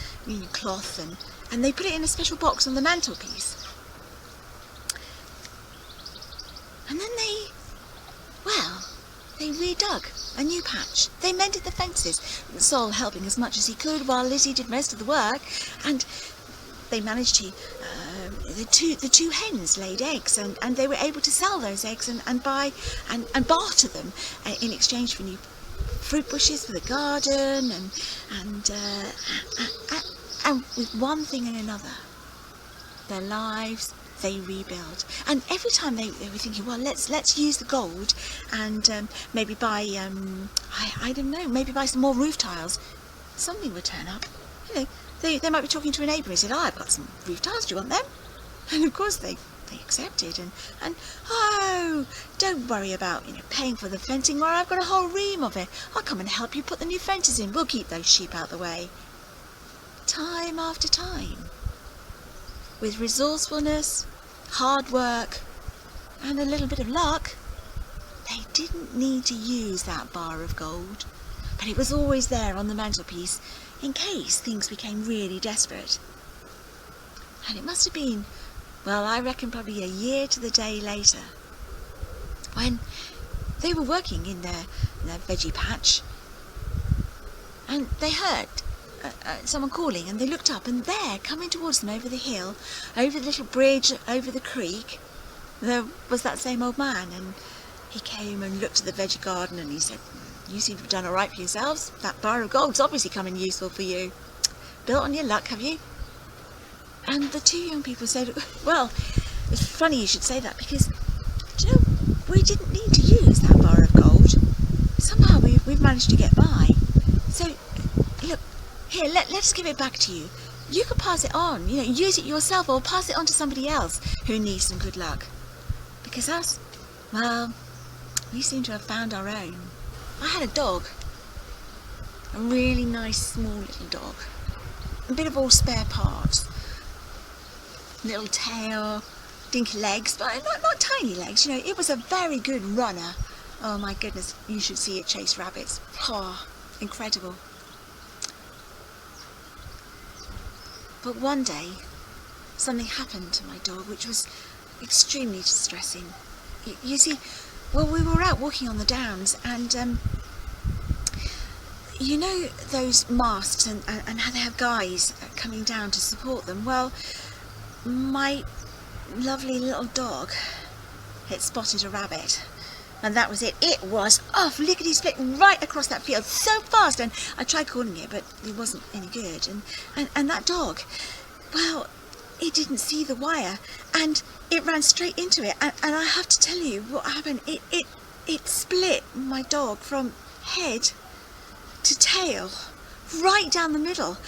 cloth, and they put it in a special box on the mantelpiece. And then they redug a new patch. They mended the fences, Sol helping as much as he could while Lizzie did most of the work, and they managed to, the two hens laid eggs, and they were able to sell those eggs and buy and barter them in exchange for new fruit bushes for the garden, and with one thing and another, their lives they rebuild. And every time they were thinking, well, let's use the gold and maybe buy I don't know, maybe buy some more roof tiles, something would turn up. They might be talking to a neighbour and said, I've got some roof tiles, do you want them? And of course they accepted, and oh, don't worry about paying for the fencing, where I've got a whole ream of it. I'll come and help you put the new fences in. We'll keep those sheep out the way. Time after time, with resourcefulness, hard work, and a little bit of luck, they didn't need to use that bar of gold, but it was always there on the mantelpiece in case things became really desperate. And it must have been, well, I reckon probably a year to the day later, when they were working in their veggie patch, and they heard someone calling, and they looked up, and there, coming towards them over the hill, over the little bridge, over the creek, there was that same old man, and he came and looked at the veggie garden, and he said, "You seem to have done all right for yourselves. That bar of gold's obviously come in useful for you. Built on your luck, have you?" And the two young people said, "Well, it's funny you should say that, because, do you know, we didn't need to use that bar of gold. Somehow we've managed to get by. So, look, here, let's give it back to you. You can pass it on, use it yourself, or pass it on to somebody else who needs some good luck. Because us, well, we seem to have found our own. I had a dog, a really nice small little dog, a bit of all spare parts, little tail, dinky legs, but not tiny legs, it was a very good runner. Oh my goodness, you should see it chase rabbits. Oh, incredible. But one day, something happened to my dog which was extremely distressing. You see, well, we were out walking on the downs, and those masts and how they have guys coming down to support them. Well, my lovely little dog had spotted a rabbit, and that was it. It was off lickety-split right across that field so fast, and I tried calling it, but it wasn't any good. And that dog, well, it didn't see the wire, and it ran straight into it. And I have to tell you what happened. It split my dog from head to tail, right down the middle.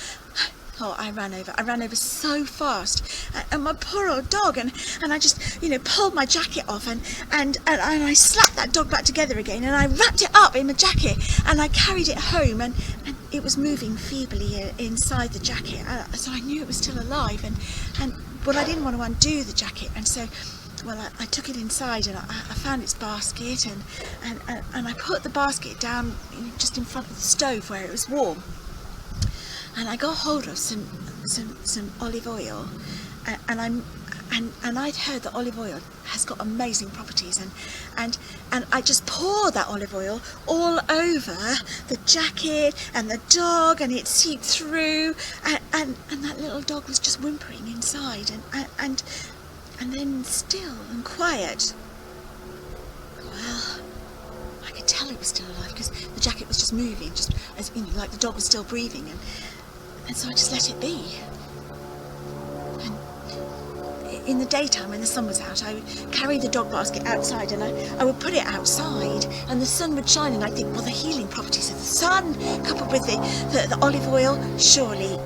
Oh, I ran over so fast, and my poor old dog, and I just, pulled my jacket off, and I slapped that dog back together again, and I wrapped it up in my jacket, and I carried it home, and it was moving feebly inside the jacket, so I knew it was still alive, but I didn't want to undo the jacket, and so, well, I took it inside, and I found its basket, and I put the basket down just in front of the stove where it was warm. And I got hold of some olive oil, and I'd heard that olive oil has got amazing properties, and I just poured that olive oil all over the jacket and the dog, and it seeped through, and that little dog was just whimpering inside, and then still and quiet. Well, I could tell it was still alive because the jacket was just moving, just as like the dog was still breathing, and so I just let it be. And in the daytime, when the sun was out, I would carry the dog basket outside, and I would put it outside, and the sun would shine, and I'd think, well, the healing properties of the sun, coupled with the olive oil, surely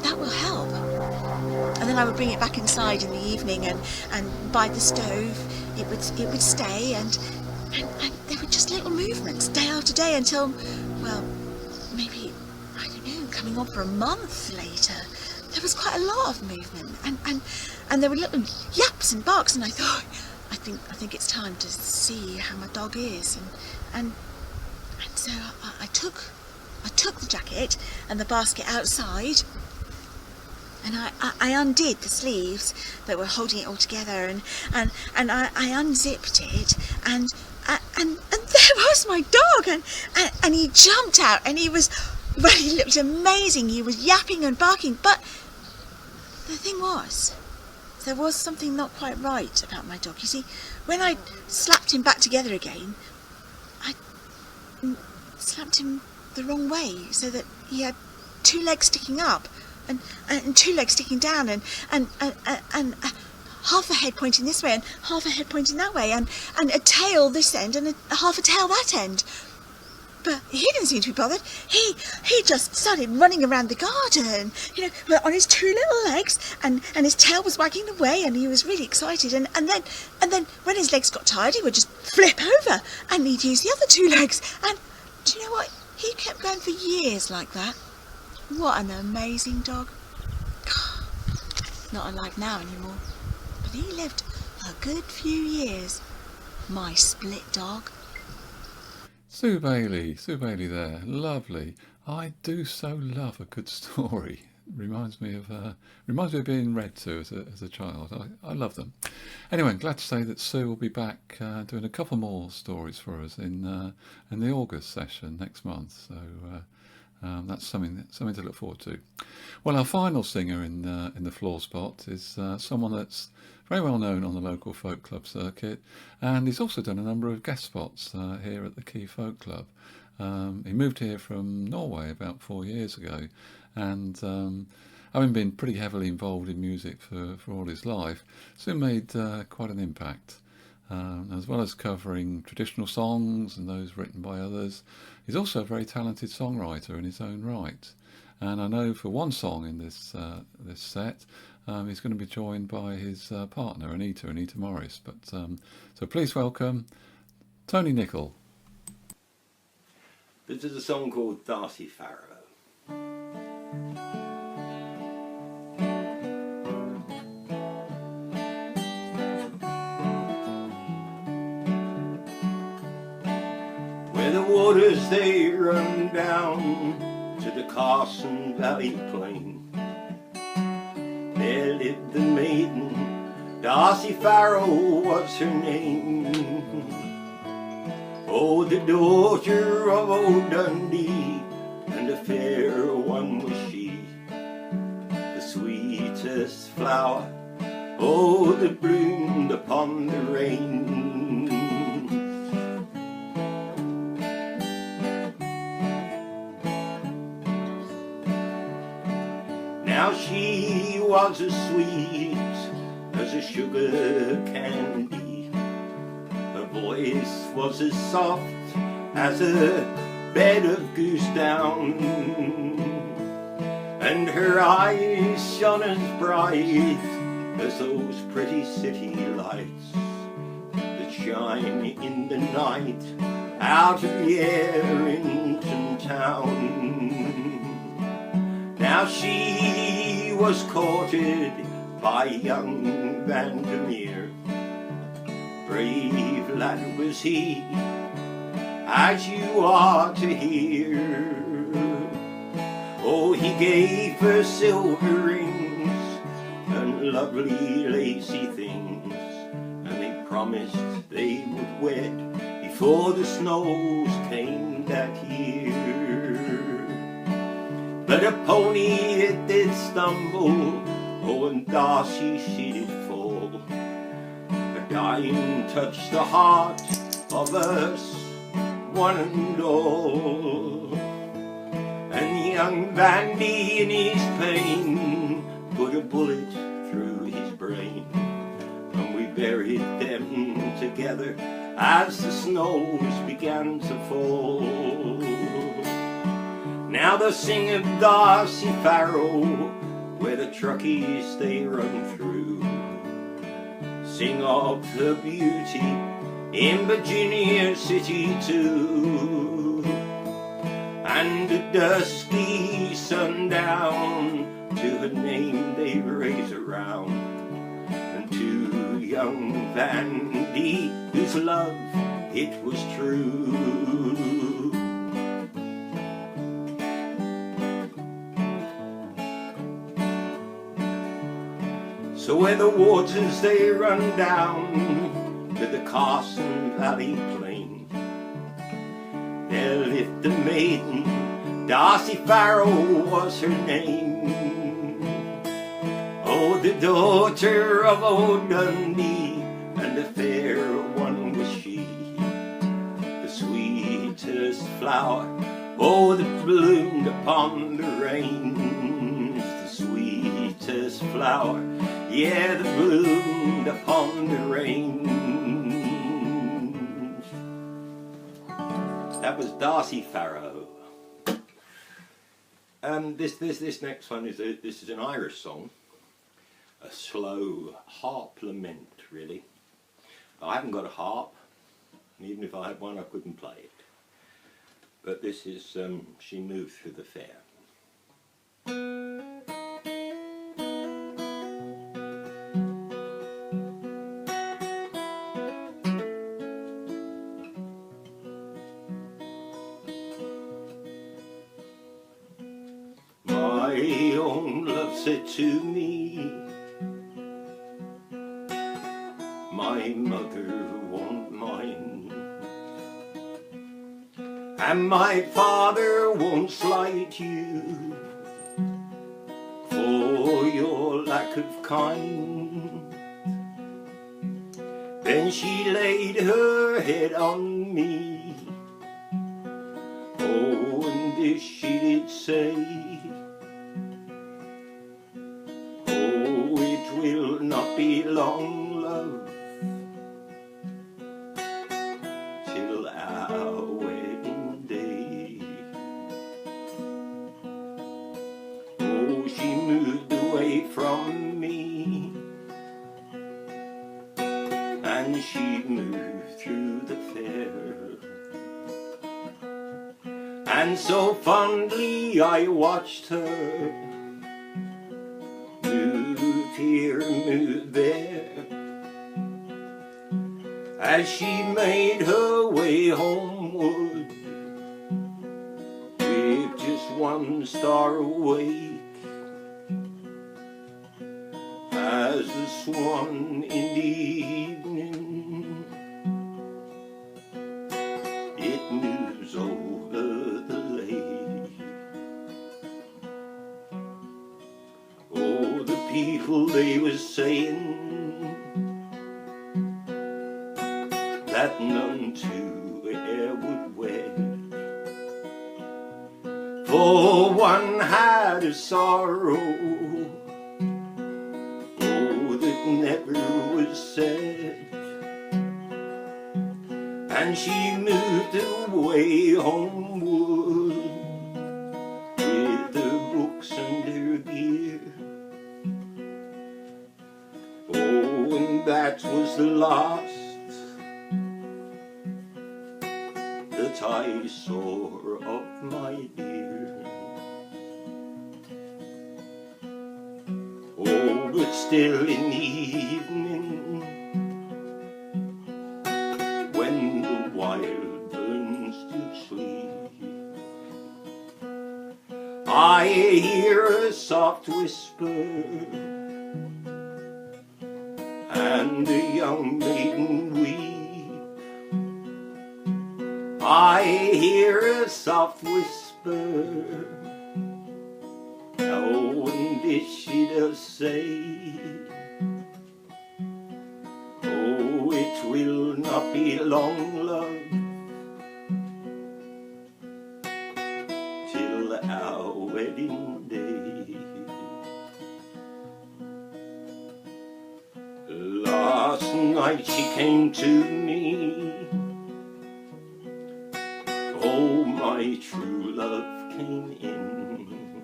that will help. And then I would bring it back inside in the evening, and by the stove, it would stay, and there were just little movements day after day until, well, maybe, I don't know, coming on for a month later, there was quite a lot of movement, and there were little yaps and barks, and I thought, I think it's time to see how my dog is, and so I took the jacket and the basket outside, and I undid the sleeves that were holding it all together, and I unzipped it, and there was my dog, and he jumped out, and he looked amazing. He was yapping and barking, but the thing was, there was something not quite right about my dog. You see, when I slapped him back together again, I slapped him the wrong way, so that he had two legs sticking up and two legs sticking down, and half a head pointing this way and half a head pointing that way, and a tail this end and half a tail that end. But he didn't seem to be bothered. He just started running around the garden, well, on his two little legs, and his tail was wagging away, and he was really excited. And then when his legs got tired, he would just flip over, and he'd use the other two legs. And do you know what? He kept going for years like that. What an amazing dog. Not alive now anymore, but he lived a good few years. My split dog. Sue Bailey there, lovely. I do so love a good story. Reminds me of being read to as a child. I love them. Anyway, I'm glad to say that Sue will be back doing a couple more stories for us in the August session next month. So that's something to look forward to. Well, our final singer in the floor spot is someone that's very well known on the local folk club circuit, and he's also done a number of guest spots here at the Quay Folk Club. He moved here from Norway about 4 years ago, and having been pretty heavily involved in music for all his life, soon made quite an impact. As well as covering traditional songs and those written by others, he's also a very talented songwriter in his own right. And I know for one song in this set, he's going to be joined by his partner, Anita Morris. But so please welcome Tony Nicol. This is a song called Darcy Farrow. Where the waters they run down to the Carson Valley plain, there lived the maiden, Darcy Farrow was her name. Oh, the daughter of old Dundee, and a fair one was she, the sweetest flower, oh, that bloomed upon the range. Now she was as sweet as a sugar candy, her voice was as soft as a bed of goose down, and her eyes shone as bright as those pretty city lights that shine in the night out of the Arrington town. Now she was courted by young Vandermeer, brave lad was he, as you are to hear. Oh, he gave her silver rings and lovely lacy things, and they promised they would wed before the snows came that year. But a pony it did stumble, oh, and Darcy she did fall. A dying touched the heart of us, one and all. And young Vandy in his pain put a bullet through his brain, and we buried them together as the snows began to fall. Now the sing of Darcy Farrow, where the truckies they run through, sing of her beauty in Virginia City too, and a dusky sundown to her name they raise around, and to young Vandy whose love it was true. So where the waters they run down to the Carson Valley plain, there lived a maiden, Darcy Farrow was her name. Oh, the daughter of old Dundee, and a fair one was she, the sweetest flower, oh, that bloomed upon the range, the sweetest flower, yeah, that bloomed upon the range. That was Darcy Farrow. This next one is this is an Irish song, a slow harp lament, really. I haven't got a harp, and even if I had one, I couldn't play it. But this is She Moved Through the Fair. My own love said to me, my mother won't mind, and my father won't slight you for your lack of kind. Then she laid her head on me, oh, and this she did say, oh, it will not be long, love, till our wedding day. Oh, she moved away from me, and she moved through the fair, and so fondly I watched her move here, move there, as she made her way homeward, with just one star awake, as the swan in the evening, it moves over the lake. Oh, the people, they were saying that none two e'er would wed, for one had a sorrow, oh, that never was said, and she moved away homeward with her books and her gear. Oh, and that was the last that I saw of my dear. Oh, but still in the evening, when the wild burns do sleep, I hear a soft whisper, and a young maiden weep. I hear a soft whisper, oh, and this she does say, oh, it will not be long, love, till our wedding day. Last night she came to me, oh, my true love came in,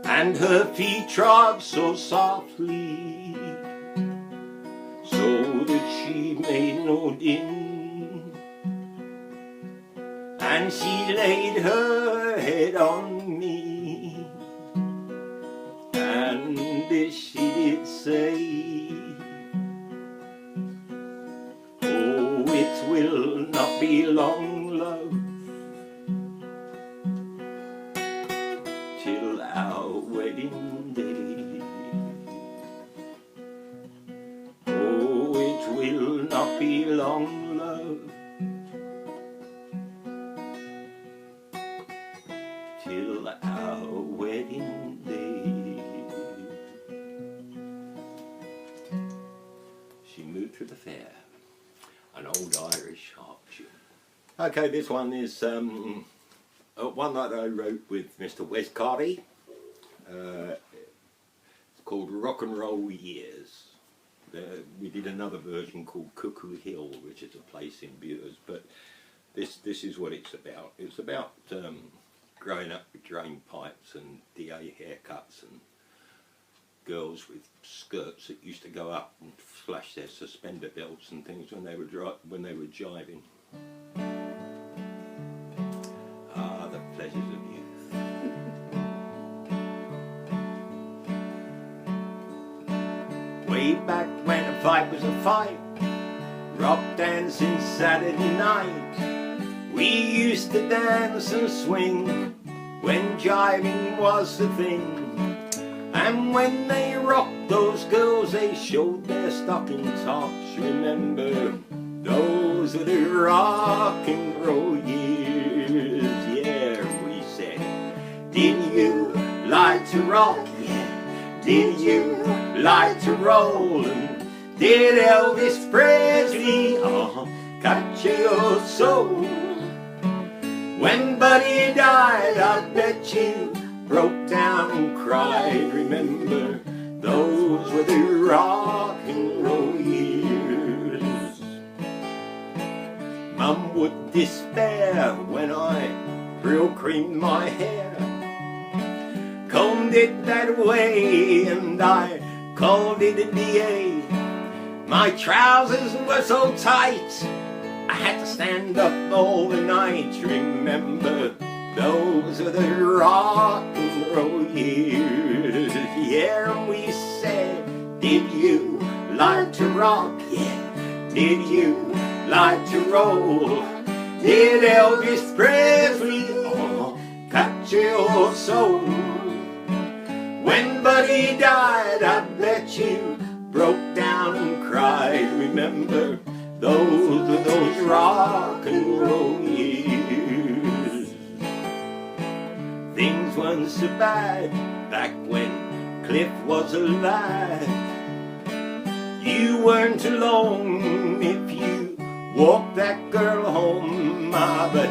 and her feet trod so softly, so that she made no din, and she laid her head on me, and this she did say, oh, it will not be long, love, till our wedding day. Oh, it will not be long, love, till our wedding day. She moved through the fair, an old Irish harp tune. Okay, this one is one that I wrote with Mr. Wes Carty. It's called Rock and Roll Years. We did another version called Cuckoo Hill, which is a place in Bures, but this is what it's about. It's about growing up with drain pipes and DA haircuts and girls with skirts that used to go up and flash their suspender belts and things when they were jiving. Ah, the pleasures of youth. Way back when a fight was a fight, rock dancing Saturday night, we used to dance and swing when jiving was the thing. And when they rocked, those girls, they showed their stocking tops. Remember, those are the rock and roll years. Yeah, we said, did you like to rock? Yeah. Did you like to roll? And did Elvis Presley capture your soul? When Buddy died, I bet you broke down and cried. Remember, those were the rock and roll years. Mum would despair when I real creamed my hair, combed it that way, and I called it a DA. My trousers were so tight, I had to stand up all the night. Remember, those are the rock and roll years. Yeah, and we said, did you like to rock? Yeah. Did you like to roll? Did Elvis Presley capture your soul? When Buddy died, I bet you broke down and cried. Remember, those are those rock and roll years. Things weren't so bad back when Cliff was alive. You weren't alone if you walked that girl home, but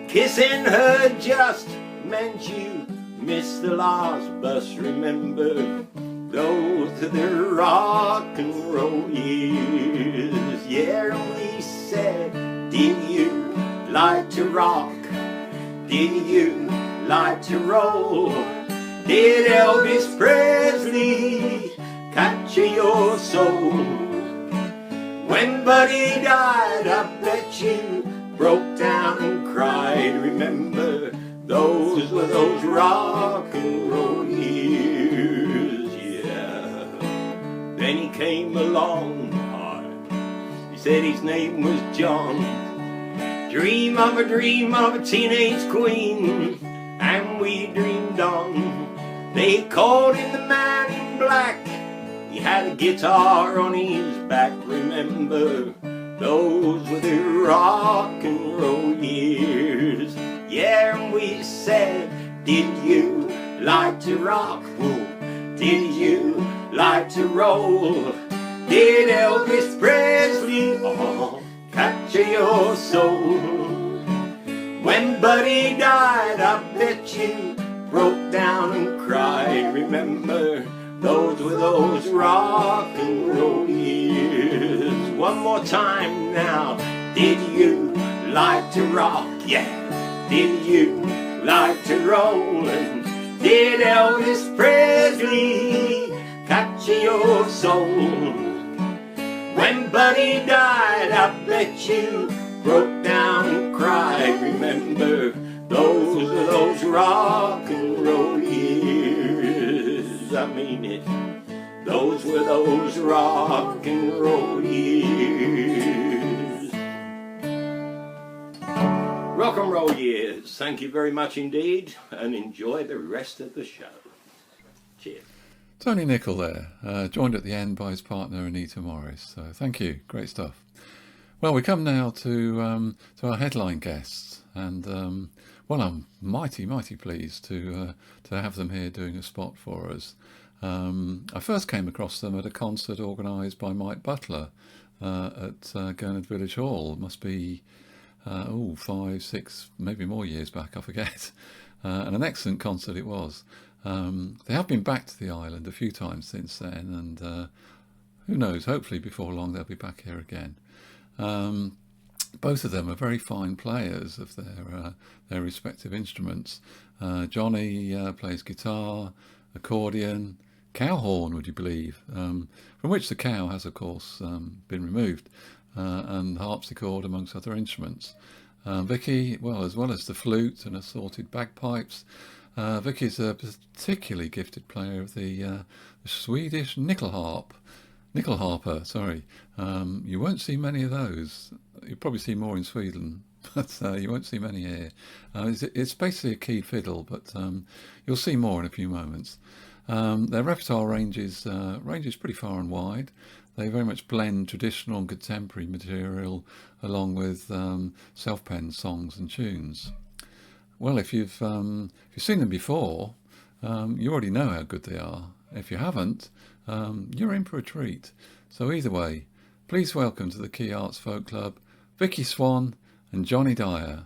kissing her just meant you missed the last bus. Remember, those are the rock and roll years. Yeah, we said, did you like to rock? Did you like to roll? Did Elvis Presley capture your soul? When Buddy died, I bet you broke down and cried. Remember, those were those rock and roll years. Yeah. Then he came along. He said his name was John. Dream of a teenage queen, and we dreamed on. They called him the man in black. He had a guitar on his back. Remember, those were the rock and roll years. Yeah, and we said, did you like to rock? Whoa. Did you like to roll? Did Elvis Presley capture your soul? When Buddy died, I bet you broke down and cried. Remember, those were those rock and roll years. One more time now. Did you like to rock? Yeah. Did you like to roll? And did Elvis Presley capture your soul? When Buddy died, I bet you broke down and cried. Remember, those are those rock and roll years. I mean it. Those were those rock and roll years. Rock and roll years. Thank you very much indeed, and enjoy the rest of the show. Cheers. Tony Nicol there, joined at the end by his partner Anita Morris. So thank you, great stuff. Well, we come now to our headline guests, and well, I'm mighty pleased to have them here doing a spot for us. I first came across them at a concert organised by Mike Butler at Gurnard Village Hall. It must be 5, 6, maybe more years back, I forget. And an excellent concert it was. They have been back to the island a few times since then, and who knows, hopefully before long they'll be back here again. both of them are very fine players of their respective instruments. Jonny plays guitar, accordion, cow horn, would you believe, from which the cow has, of course, been removed, and harpsichord, amongst other instruments. Vicki, well, as well as the flute and assorted bagpipes, Vicki's a particularly gifted player of the Swedish Nicol harper. Sorry, you won't see many of those. You'll probably see more in Sweden, but you won't see many here. It's basically a key fiddle, but you'll see more in a few moments. Their repertoire ranges pretty far and wide. They very much blend traditional and contemporary material along with self-penned songs and tunes. Well, if you've seen them before, you already know how good they are. If you haven't, you're in for a treat. So either way, please welcome to the Quay Arts Folk Club, Vicki, Swan and Jonny Dyer.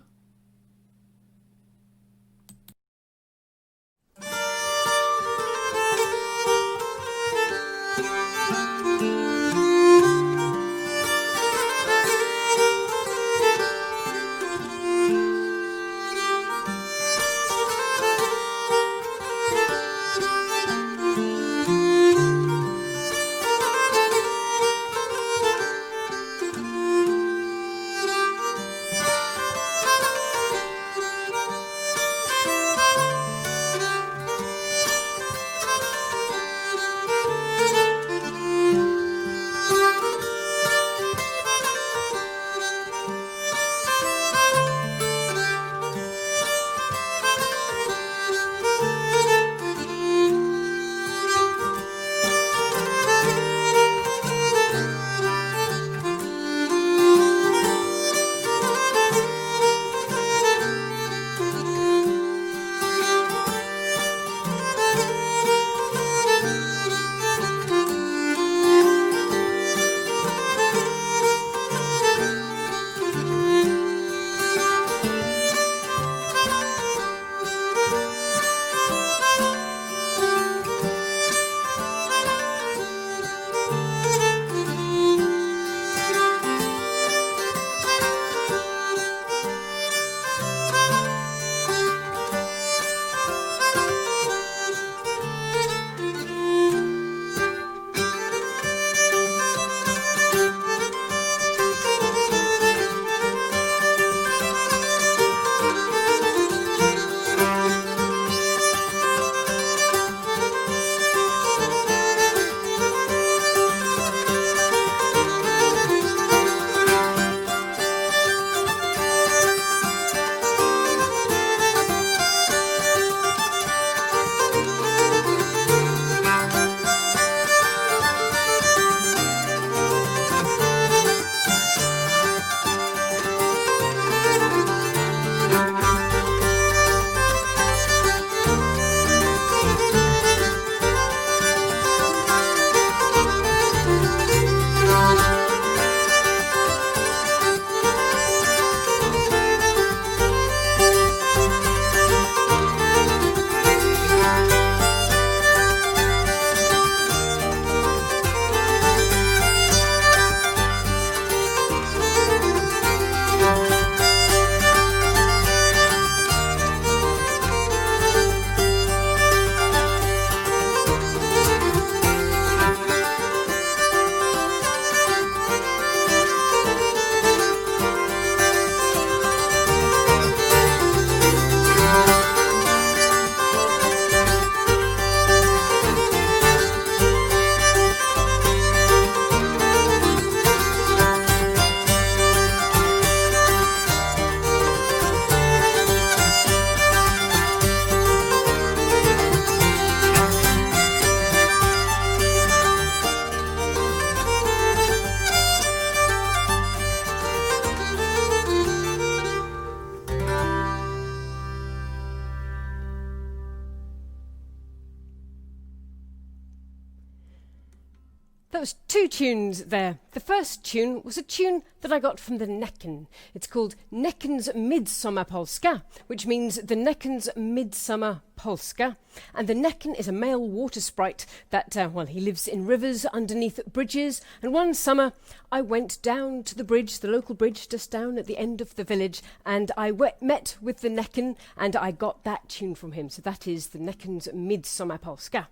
That was 2 tunes there. The first tune was a tune that I got from the Necken. It's called Necken's Midsummer Polska, which means the Necken's Midsummer Polska. And the Necken is a male water sprite that, he lives in rivers underneath bridges. And one summer, I went down to the bridge, the local bridge just down at the end of the village, and I met with the Necken, and I got that tune from him. So that is the Necken's Midsummer Polska,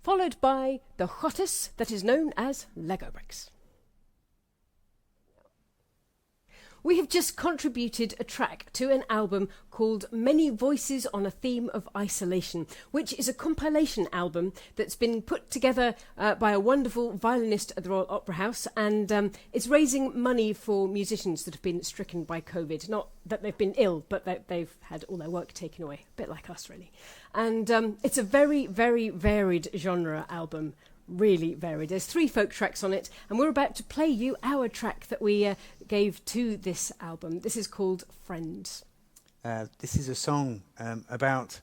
followed by the hottest that is known as Lego bricks. We have just contributed a track to an album called Many Voices on a Theme of Isolation, which is a compilation album that's been put together by a wonderful violinist at the Royal Opera House, and it's raising money for musicians that have been stricken by COVID. Not that they've been ill, but that they've had all their work taken away, a bit like us really. And it's a very, very varied genre album. Really varied. There's 3 folk tracks on it, and we're about to play you our track that we gave to this album. This is called Friends. This is a song about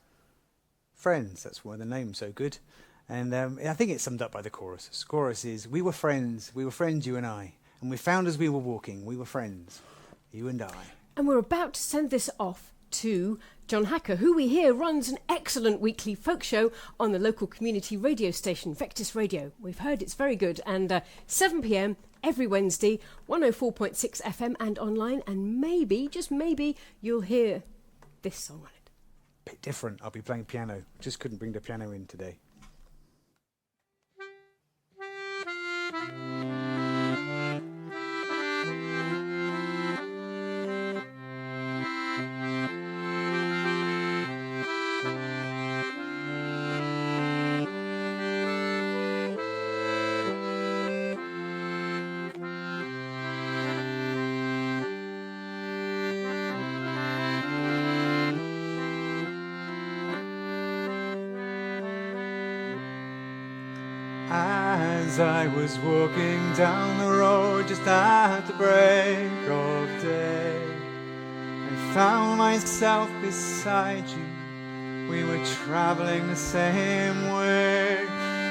friends. That's why the name's so good. And I think it's summed up by the chorus. The chorus is, we were friends, you and I. And we found as we were walking, we were friends, you and I. And we're about to send this off to John Hacker, who we hear runs an excellent weekly folk show on the local community radio station, Vectis Radio. We've heard it's very good. And 7 p.m. every Wednesday, 104.6 FM and online. And maybe, just maybe, you'll hear this song on it. Bit different. I'll be playing piano. Just couldn't bring the piano in today. As I was walking down the road just at the break of day, I found myself beside you. We were traveling the same way.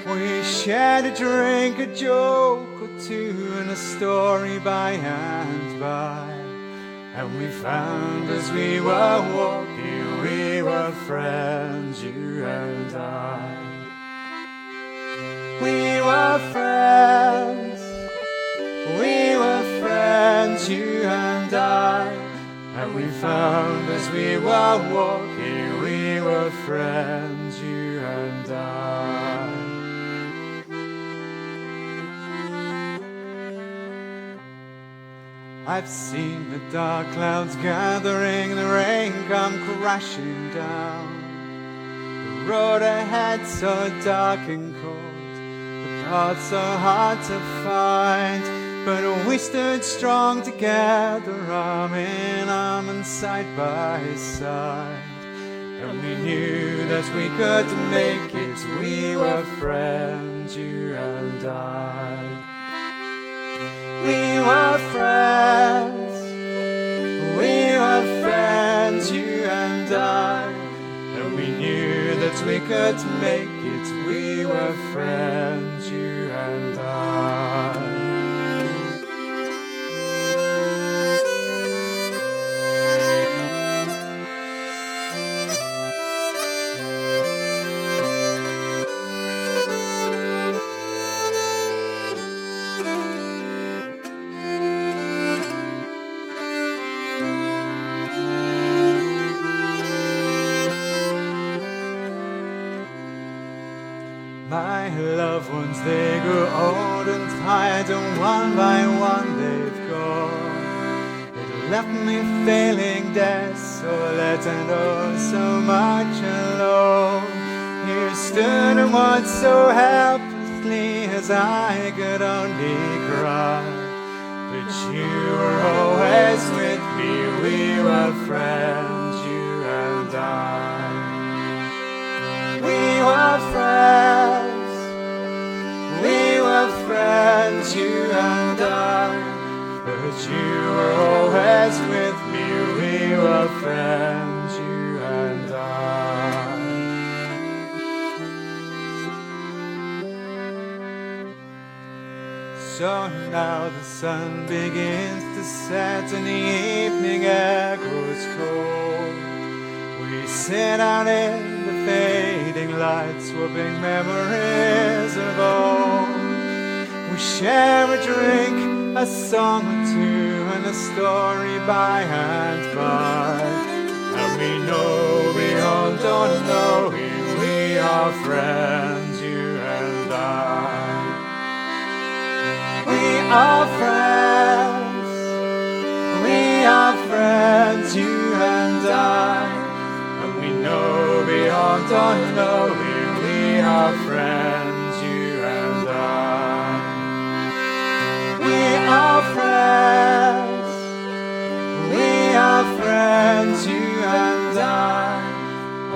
We shared a drink, a joke or two, and a story by and by. And we found as we were walking, we were friends, you and I. We were friends, you and I. And we found as we were walking, we were friends, you and I. I've seen the dark clouds gathering, the rain come crashing down. The road ahead so dark and cold, path so hard to find, but we stood strong together, arm in arm and side by side. And we knew that we could make it, we were friends, you and I. We were friends, you and I. And we knew that we could make it, we were friends, you and I. My loved ones, they grew old and tired, and one by one they've gone. It left me feeling desolate and oh so much alone. Here stood and watched so helplessly as I could only cry. But you were always with me, we were friends, you and I. We were friends, you and I. But you were always with me, we were friends, you and I. So now the sun begins to set and the evening air grows cold. We sit out in the fading light, swapping memories of old. We share a drink, a song or two, and a story by and by. And we know beyond all knowing we are friends, you and I. We are friends, you and I. And we know beyond all knowing we are friends, you and I. We are friends, you and I.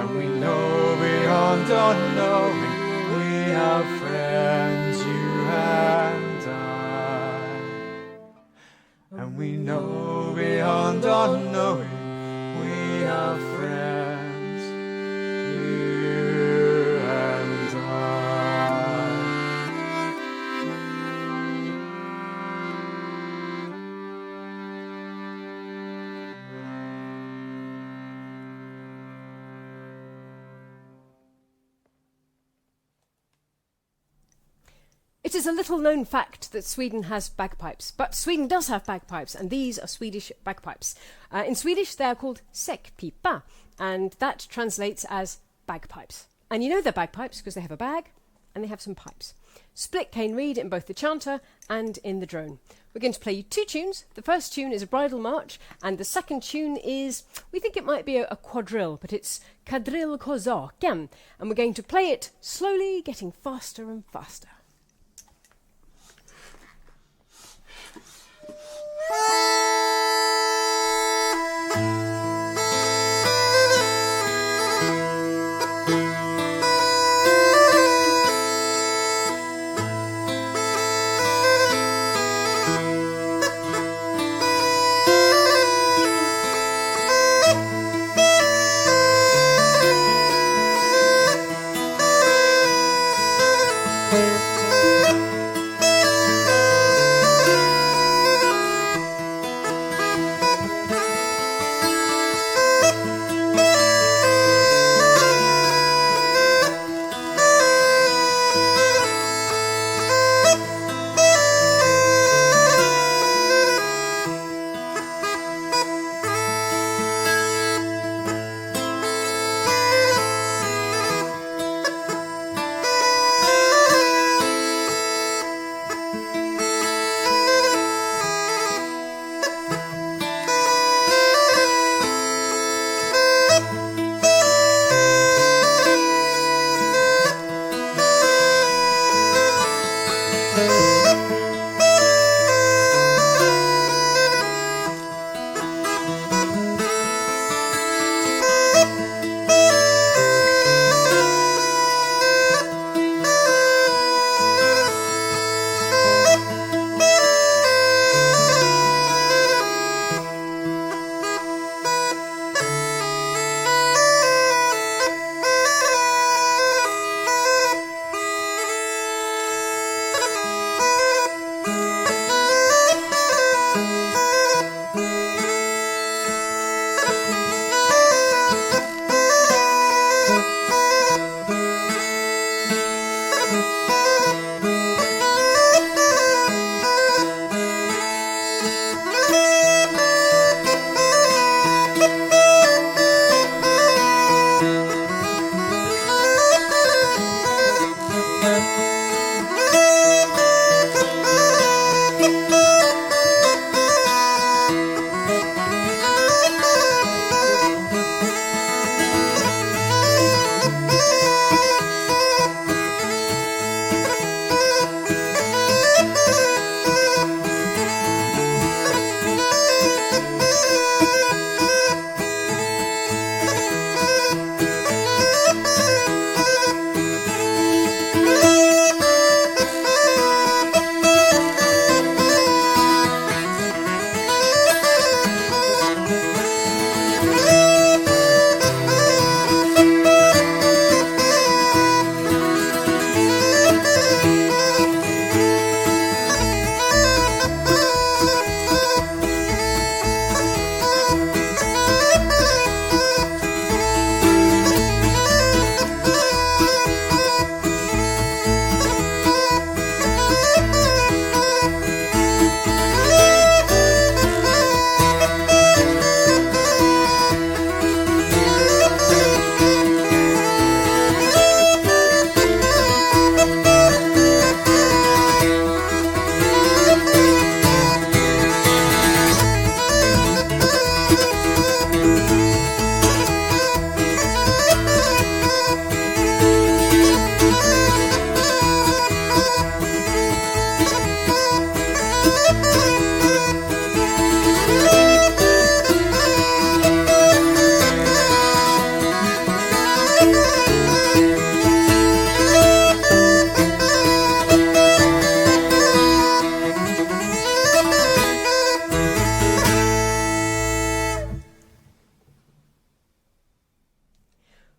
And we know beyond all knowing we are friends, you and I. And we know beyond all knowing we are friends, you and I. It is a little known fact that Sweden has bagpipes, but Sweden does have bagpipes, and these are Swedish bagpipes. In Swedish, they are called säckpipa, and that translates as bagpipes. And you know they're bagpipes because they have a bag and they have some pipes. Split cane reed in both the chanter and in the drone. We're going to play you two tunes. The first tune is a bridal march, and the second tune is, we think it might be a quadrille, but it's Kadrill Kozaken, and we're going to play it slowly, getting faster and faster.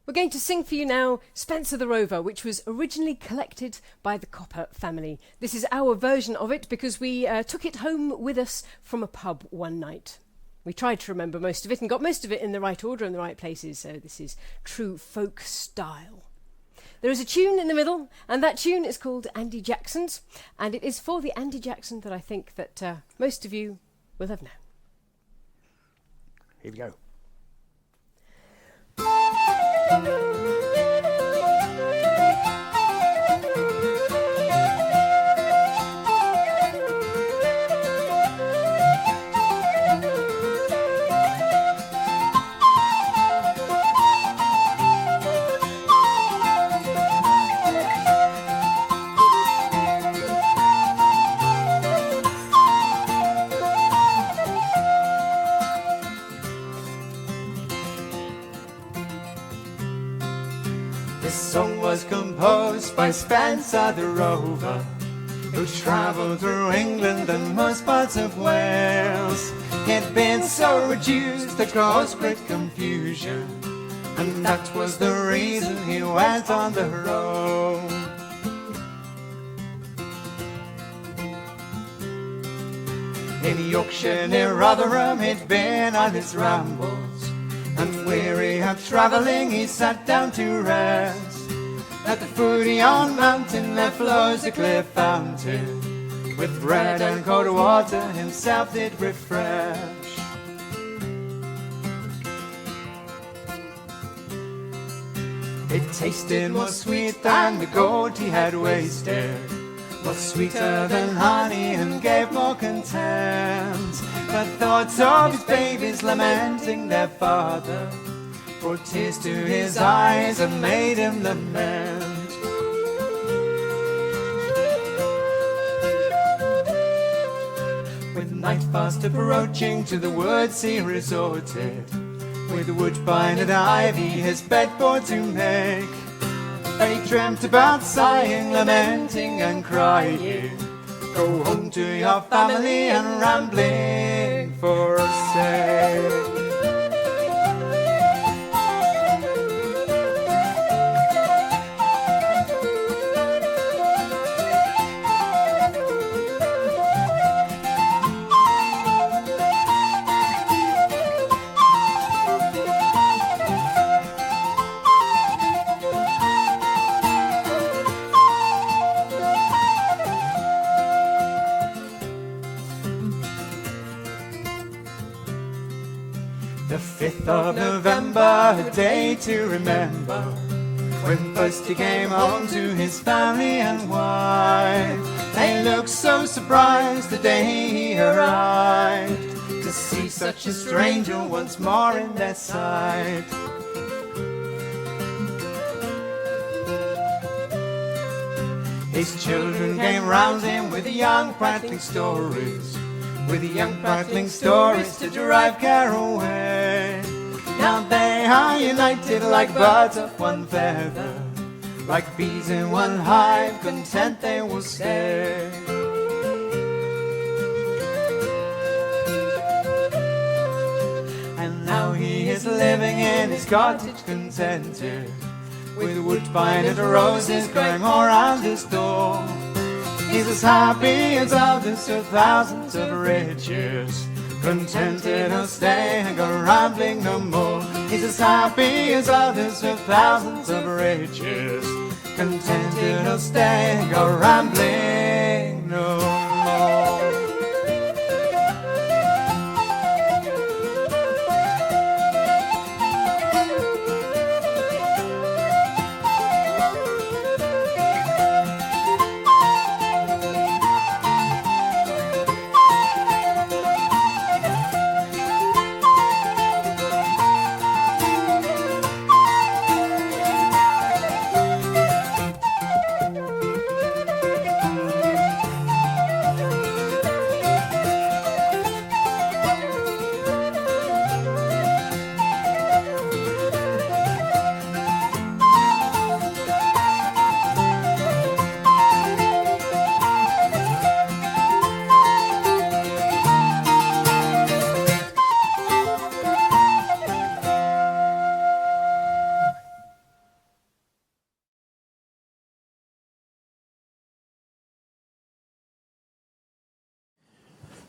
We're going to sing for you now Spencer the Rover, which was originally collected by the Copper family. This is our version of it because we took it home with us from a pub one night. We tried to remember most of it and got most of it in the right order and the right places, so this is true folk style. There is a tune in the middle, and that tune is called Andy Jackson's, and it is for the Andy Jackson that I think that most of you will have known. Here we go. This song was composed by Spencer the Rover, who travelled through England and most parts of Wales. He'd been so reduced to cause great confusion, and that was the reason he went on the road. In Yorkshire near Rotherham he'd been on his rambles, and weary of travelling he sat down to rest. At the foot of yon mountain there flows a clear fountain, with bread and cold water himself did refresh. It tasted more sweet than the gold he had wasted, more sweeter than honey and gave more content. But thoughts of his babies lamenting their father brought tears to his eyes and made him lament. With night fast approaching to the woods he resorted, with woodbine and ivy his bed for to make. And he dreamt about sighing, lamenting and crying, go home to your family and rambling for a sake. The 5th of November, a day to remember, when first he came home to his family and wife. They looked so surprised the day he arrived, to see such a stranger once more in their sight. His children came round him with young prattling stories, with young prattling stories to drive care away. Now they are united like birds of one feather, like bees in one hive, content they will stay. And now he is living in his cottage contented, with woodbine and roses growing all round his door. He's as happy as others with thousands of riches, contented he'll stay and go rambling no more. He's as happy as others with thousands of riches, contented he'll stay and go rambling no more.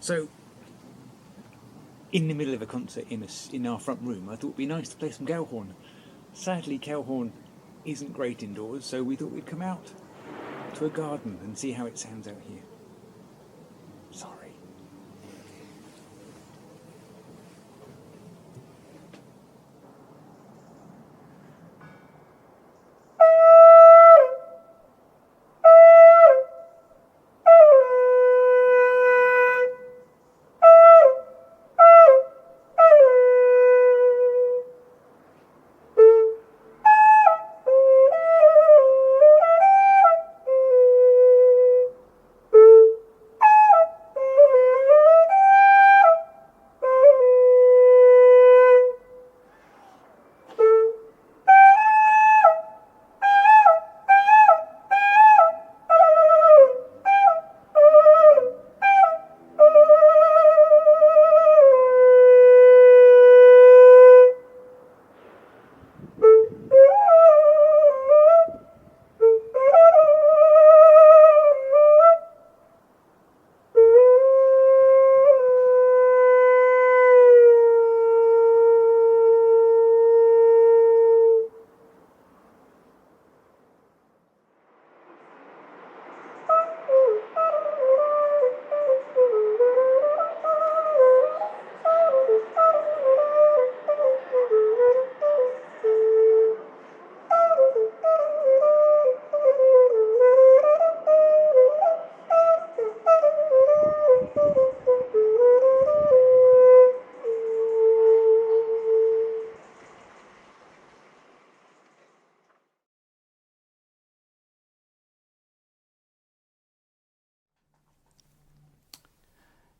So, in the middle of a concert in our front room, I thought it'd be nice to play some Kelhorn. Sadly, Kelhorn isn't great indoors, so we thought we'd come out to a garden and see how it sounds out here. Sorry.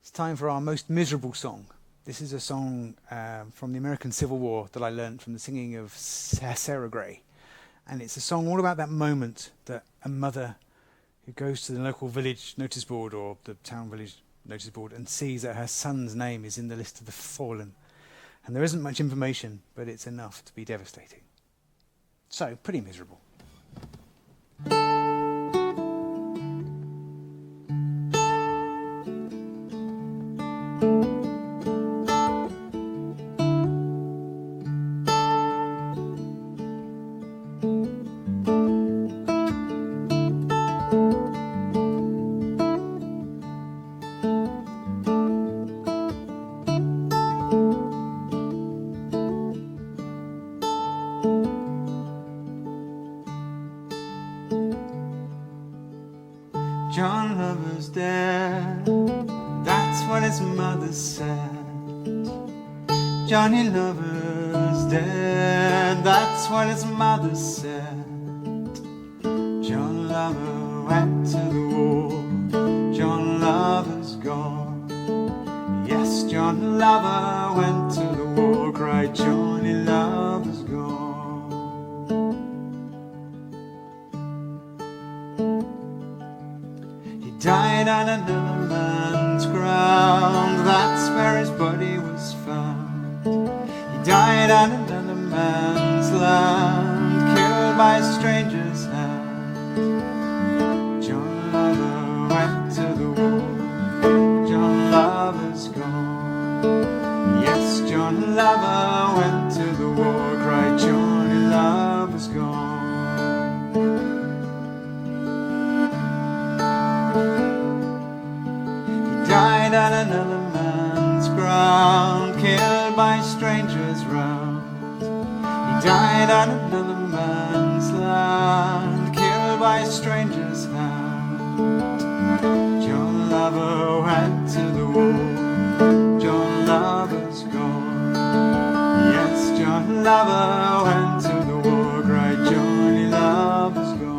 It's time for our most miserable song. This is a song from the American Civil War that I learned from the singing of Sarah Gray. And it's a song all about that moment that a mother who goes to the local village notice board or the town village notice board and sees that her son's name is in the list of the fallen. And there isn't much information, but it's enough to be devastating. So, pretty miserable. John Lover's dead, that's what his mother said. Johnny Lover's dead, that's what his mother said. John Lover went to the war, John Lover's gone. Yes, John Lover went to the war, cried Johnny Lover's gone. Died on another man's ground, that's where his body was found. He died on another man's land, killed by a stranger's hand. John Lover went to the war, John Lover's gone. Yes, John Lover went to the war, cried Johnny Lover's gone. Died on another man's ground, killed by strangers round. He died on another man's land, killed by strangers hand. John Lover went to the war, John Lover's gone. Yes, John Lover went to the war, cried Johnny Lover's gone.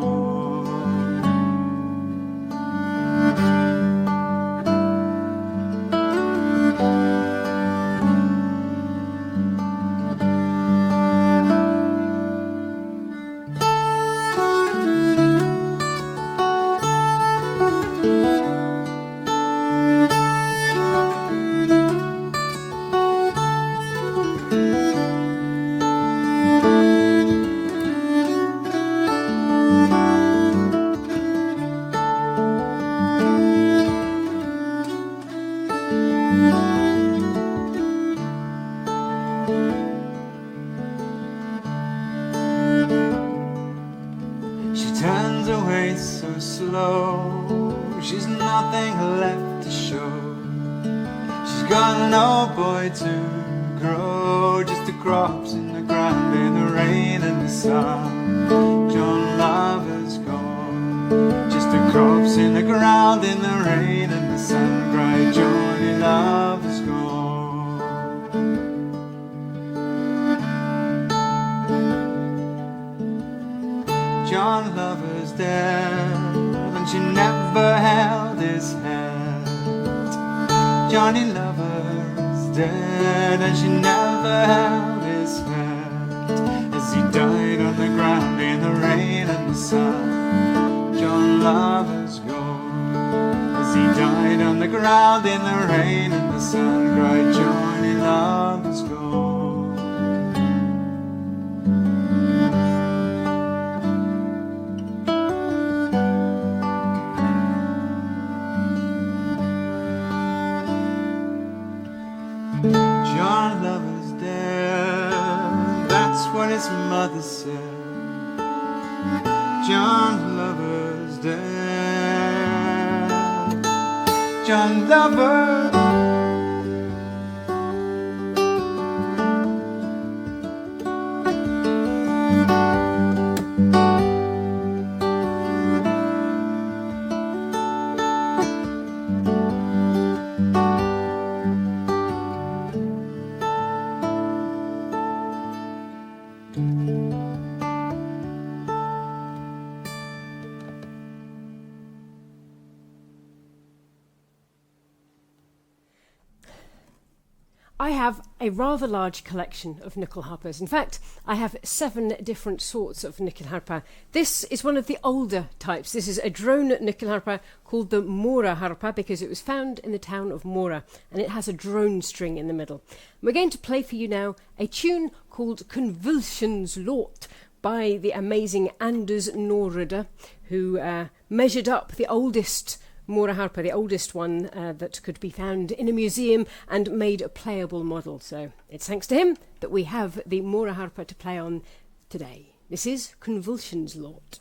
always so slow. She's nothing left to show. She's got no boy to grow, just the crops in the ground in the rain and the sun. John Lover's gone, just the crops in the ground in the rain and the sun. Cried Johnny Lover's gone. John Lover's dead, and she never held his hand. Johnny Lover's dead, and she never held his hand. As he died on the ground in the rain and the sun. John Lover's gone. As he died on the ground in the rain and the sun. Cried Johnny Lover's gone. John Lover's dead, that's what his mother said. John Lover's dead. John Lover. I have a rather large collection of nickel harpers. In fact, I have 7 different sorts of nickel harper. This is one of the older types. This is a drone nickel harper called the Mora harpa because it was found in the town of Mora, and it has a drone string in the middle. We're going to play for you now a tune called Convulsions Lot by the amazing Anders Norrøde, who measured up the oldest Mora harpa, the oldest one that could be found in a museum, and made a playable model. So it's thanks to him that we have the Mora harpa to play on today. This is Convulsions Lot.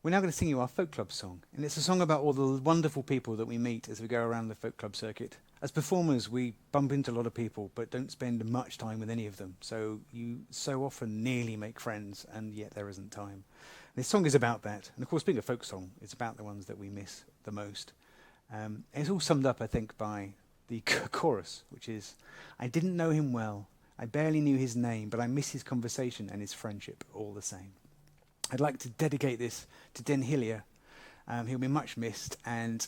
We're now going to sing you our folk club song, and it's a song about all the wonderful people that we meet as we go around the folk club circuit. As performers, we bump into a lot of people, but don't spend much time with any of them, so you so often nearly make friends, and yet there isn't time. This song is about that, and of course, being a folk song, it's about the ones that we miss the most. It's all summed up, I think, by the chorus, which is, I didn't know him well, I barely knew his name, but I miss his conversation and his friendship all the same. I'd like to dedicate this to Den Hillier. He'll be much missed, and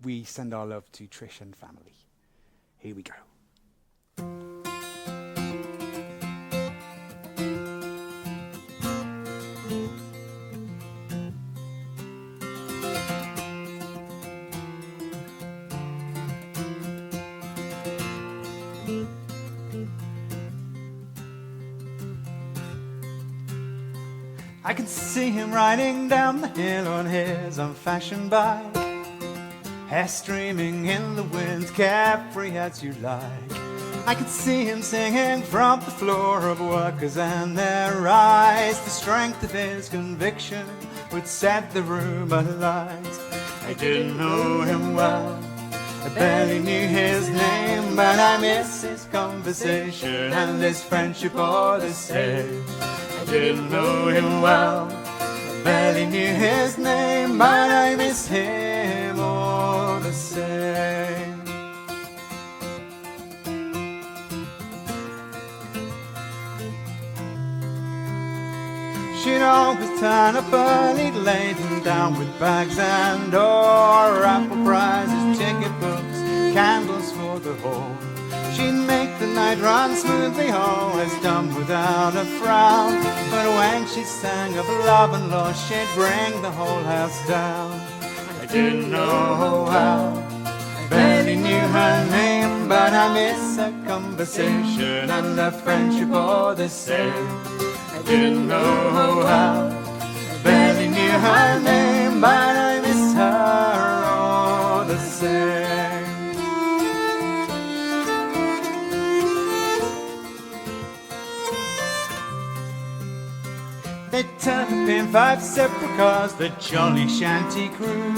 we send our love to Trish and family. Here we go. I can see him riding down the hill on his old-fashioned bike, hair streaming in the wind, carefree as you like. I could see him singing from the floor of workers and their eyes. The strength of his conviction would set the room alight. I didn't know him well, I barely knew his name, but I miss his conversation and his friendship all the same. I didn't know him well, I barely knew his name, but I miss him all the same. She'd always turn up early, laden down with bags and or apple prizes, ticket books, candles for the hall. She'd make the night run smoothly, always done without a frown. But when she sang of love and loss, she'd bring the whole house down. I didn't know her well, I barely knew her name, but I miss her conversation and her friendship all the same. I didn't know her well, I barely knew her name, but I miss her all the same. They'd turn up in 5 separate cars, the jolly shanty crew.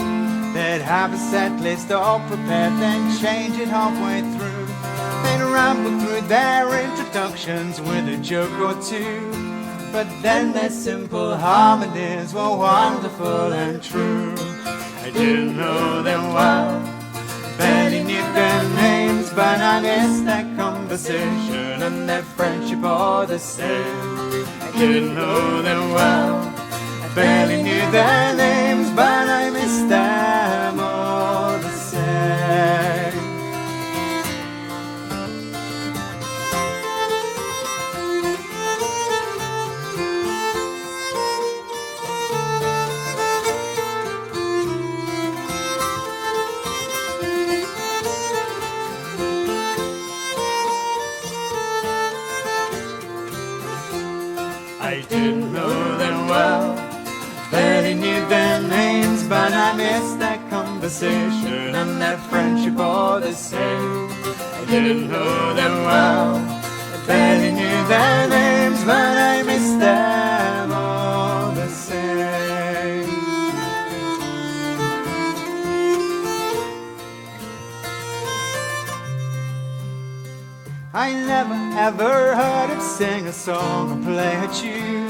They'd have a set list all prepared, then change it halfway through. They'd ramble through their introductions with a joke or two, but then their simple harmonies were wonderful and true. I didn't know them well, barely knew their names, but I missed their conversation and their friendship all the same. I didn't know them well, I barely knew their names, but I missed them all the same. I didn't know them well, barely knew their names, but I missed their conversation and their friendship all the same. I didn't know them well, I barely knew their names, but I missed them all the same. I never ever heard him sing a song or play a tune.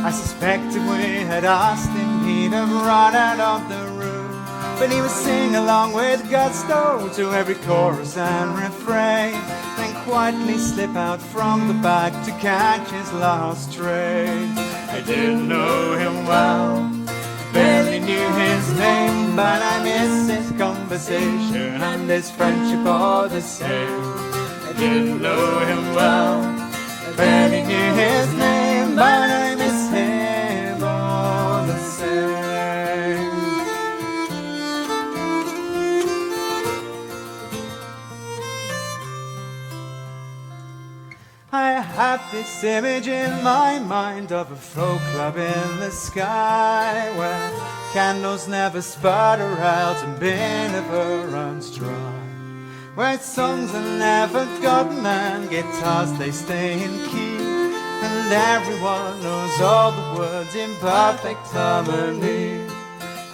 I suspected we had asked him, he'd have run out of the room. But he would sing along with gusto to every chorus and refrain, then quietly slip out from the back to catch his last train. I didn't know him well, barely knew his name, but I miss his conversation and his friendship all the same. I didn't know him well, I barely knew his name, but I miss him all the same. I have this image in my mind of a folk club in the sky, where candles never sputter out and beer never runs dry, where songs are never forgotten and guitars they stay in key, and everyone knows all the words in perfect harmony.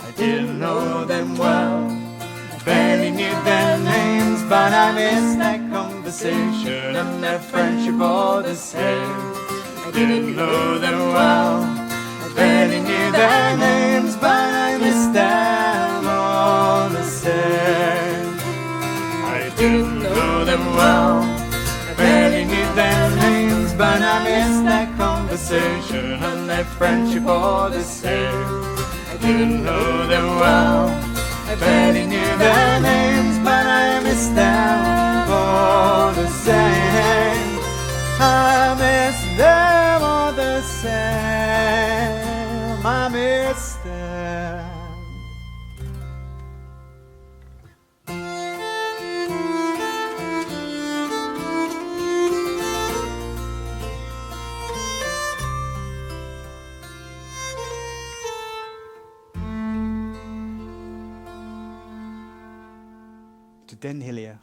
I didn't know them well, I barely knew their names, but I missed their conversation and their friendship all the same. I didn't know them well, I barely knew their names, but I missed them all the same. I didn't know them well, I barely knew their names, but I missed their conversation and their friendship all the same. I didn't know them well, I barely knew their names, but I missed them all the same. I miss them all the same, I miss them. Den Hillier.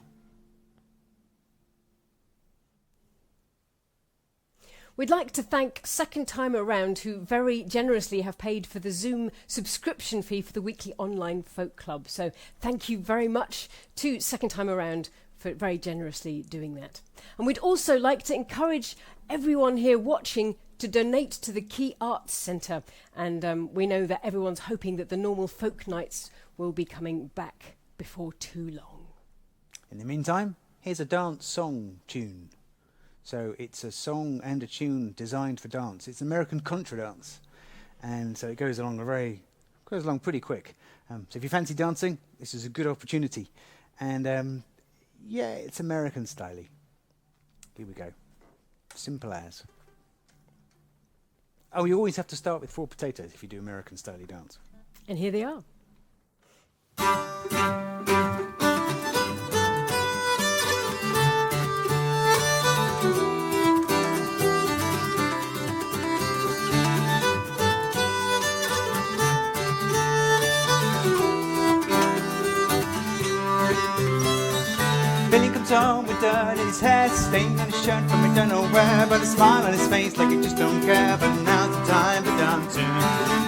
We'd like to thank Second Time Around, who very generously have paid for the Zoom subscription fee for the weekly online folk club. So thank you very much to Second Time Around for very generously doing that. And we'd also like to encourage everyone here watching to donate to the Quay Arts Centre. And we know that everyone's hoping that the normal folk nights will be coming back before too long. In the meantime, here's a dance song tune. So it's a song and a tune designed for dance. It's American contra dance, and so it goes along pretty quick. So if you fancy dancing, this is a good opportunity. And yeah, it's American styly. Here we go. Simple as. Oh, you always have to start with 4 potatoes if you do American styly dance. And here they are. Billy comes home with dirt in his hair, stained on his shirt from I don't know where, but a smile on his face like he just don't care. But now's the time to dance.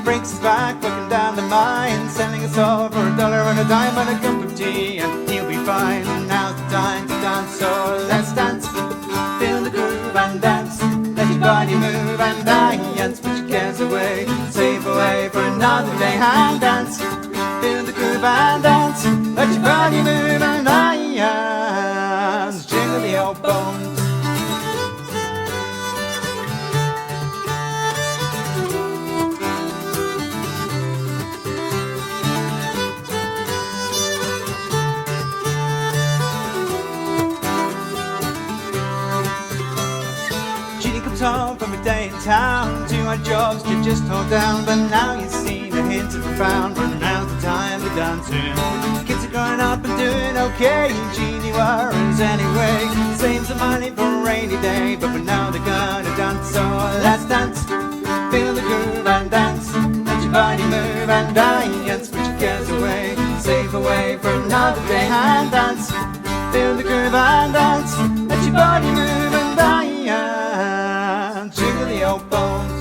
Breaks his back, walking down the mine, selling us all for $1 and a dime and a cup of tea, and he'll be fine. Now's the time to dance, so let's dance. Feel the groove and dance. Let your body move and dance. Put your cares away, save away for another day and dance. Feel the groove and dance. Let your body move and dance. Jiggle the old bones. Judy comes home from a day in town, 2 odd jobs to just hold down, but now you see the hints of profound. But now's the time to dance in. Kids are growing up and doing okay. Jeannie worries anyway, saves the money for a rainy day, but for now they're gonna dance. So let's dance, feel the groove and dance. Let your body move and dance. Put your cares away, save away for another day and dance. Feel the groove and dance. Let your body move and dance. Jiggle the old bones.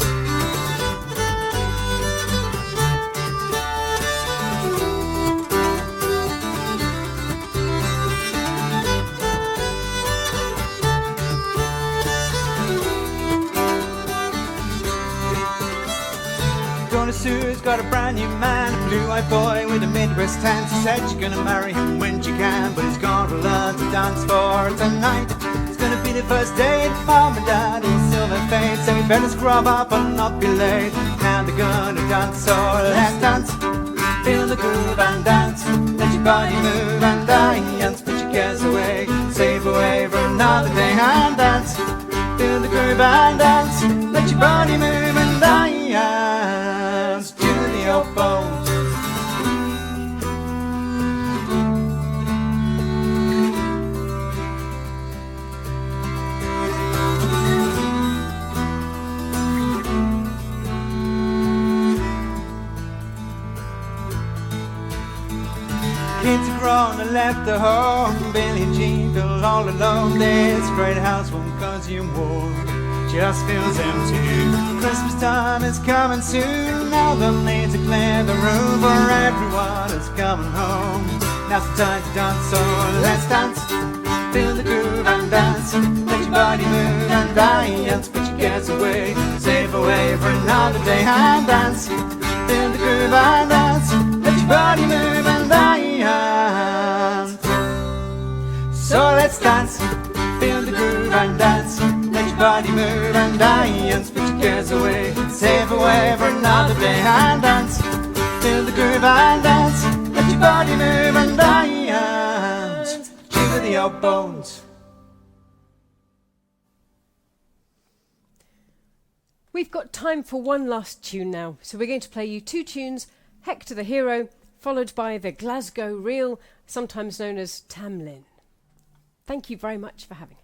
Sue's got a brand new man, a blue-eyed boy with a Midwest tan. She said she's gonna marry him when she can, but he's gonna learn to dance for tonight. It's gonna be the first date. Mom and Dad will seal their fate, so we better scrub up and not be late. Now they're gonna dance, so let's dance. Feel the groove and dance. Let your body move and dance. Put your cares away, save away for another day and dance. Feel the groove and dance. Let your body move and dance. Old bones. Kids are grown and left the home. Billy and Jean feel all alone. This great house won't cause you more, just feels empty. Christmas time is coming soon. Now they'll need to clear the room for everyone who's coming home. Now's the time to dance, so let's dance. Feel the groove and dance. Let your body move and dance. Put your cares away, save away for another day and dance. Feel the groove and dance. Let your body move and dance. So let's dance. Feel the groove and dance. Let your body move and dance. Put your cares away, save away for another day and dance. Feel the groove and dance. Let your body move and dance. Jiggle the old bones. We've got time for one last tune now, so we're going to play you 2 tunes, Hector the Hero, followed by the Glasgow Reel, sometimes known as Tamlin. Thank you very much for having us.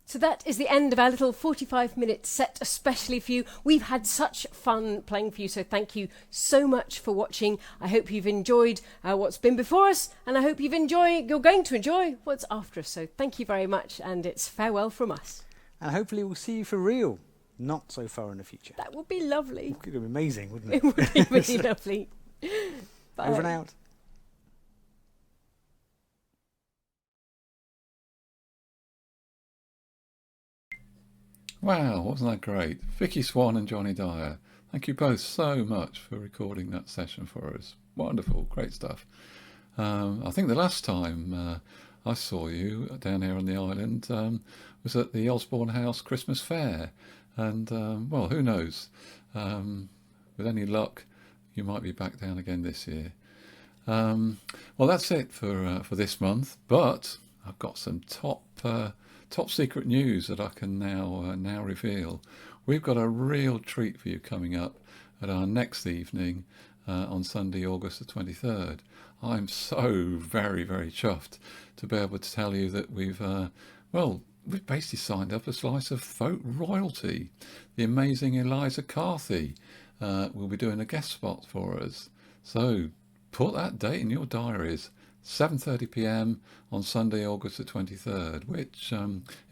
So that is the end of our little 45-minute set especially for you. We've had such fun playing for you, so thank you so much for watching. I hope you've enjoyed what's been before us, and I hope you're going to enjoy what's after us. So thank you very much, and it's farewell from us. And hopefully we'll see you for real, not so far in the future. That would be lovely. It would be amazing, wouldn't it? It would be really lovely. Bye. Over and out. Wow, wasn't that great? Vicki, Swan and Jonny Dyer. Thank you both so much for recording that session for us. Wonderful, great stuff. I think the last time I saw you down here on the island was at the Osborne House Christmas Fair. And, well, who knows? With any luck, you might be back down again this year. Well, that's it for this month. But I've got some top secret news that I can now reveal. We've got a real treat for you coming up at our next evening on Sunday, August the 23rd. I'm so very, very chuffed to be able to tell you that we've basically signed up a slice of folk royalty. The amazing Eliza Carthy will be doing a guest spot for us. So put that date in your diaries. 7:30 p.m. on Sunday, August the 23rd, which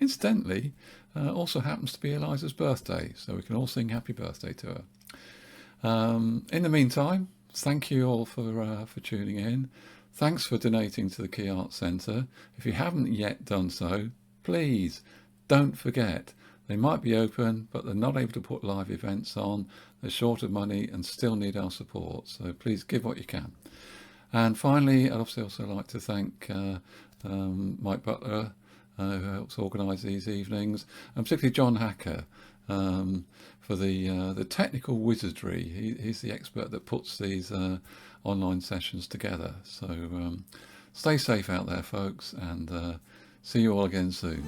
incidentally also happens to be Eliza's birthday, so we can all sing happy birthday to her. In the meantime, thank you all for tuning in. Thanks for donating to the Quay Arts Centre. If you haven't yet done so, please don't forget. They might be open, but they're not able to put live events on. They're short of money and still need our support, so please give what you can. And finally, I'd also like to thank Mike Butler, who helps organise these evenings, and particularly John Hacker for the technical wizardry. He's the expert that puts these online sessions together. So stay safe out there, folks, and see you all again soon.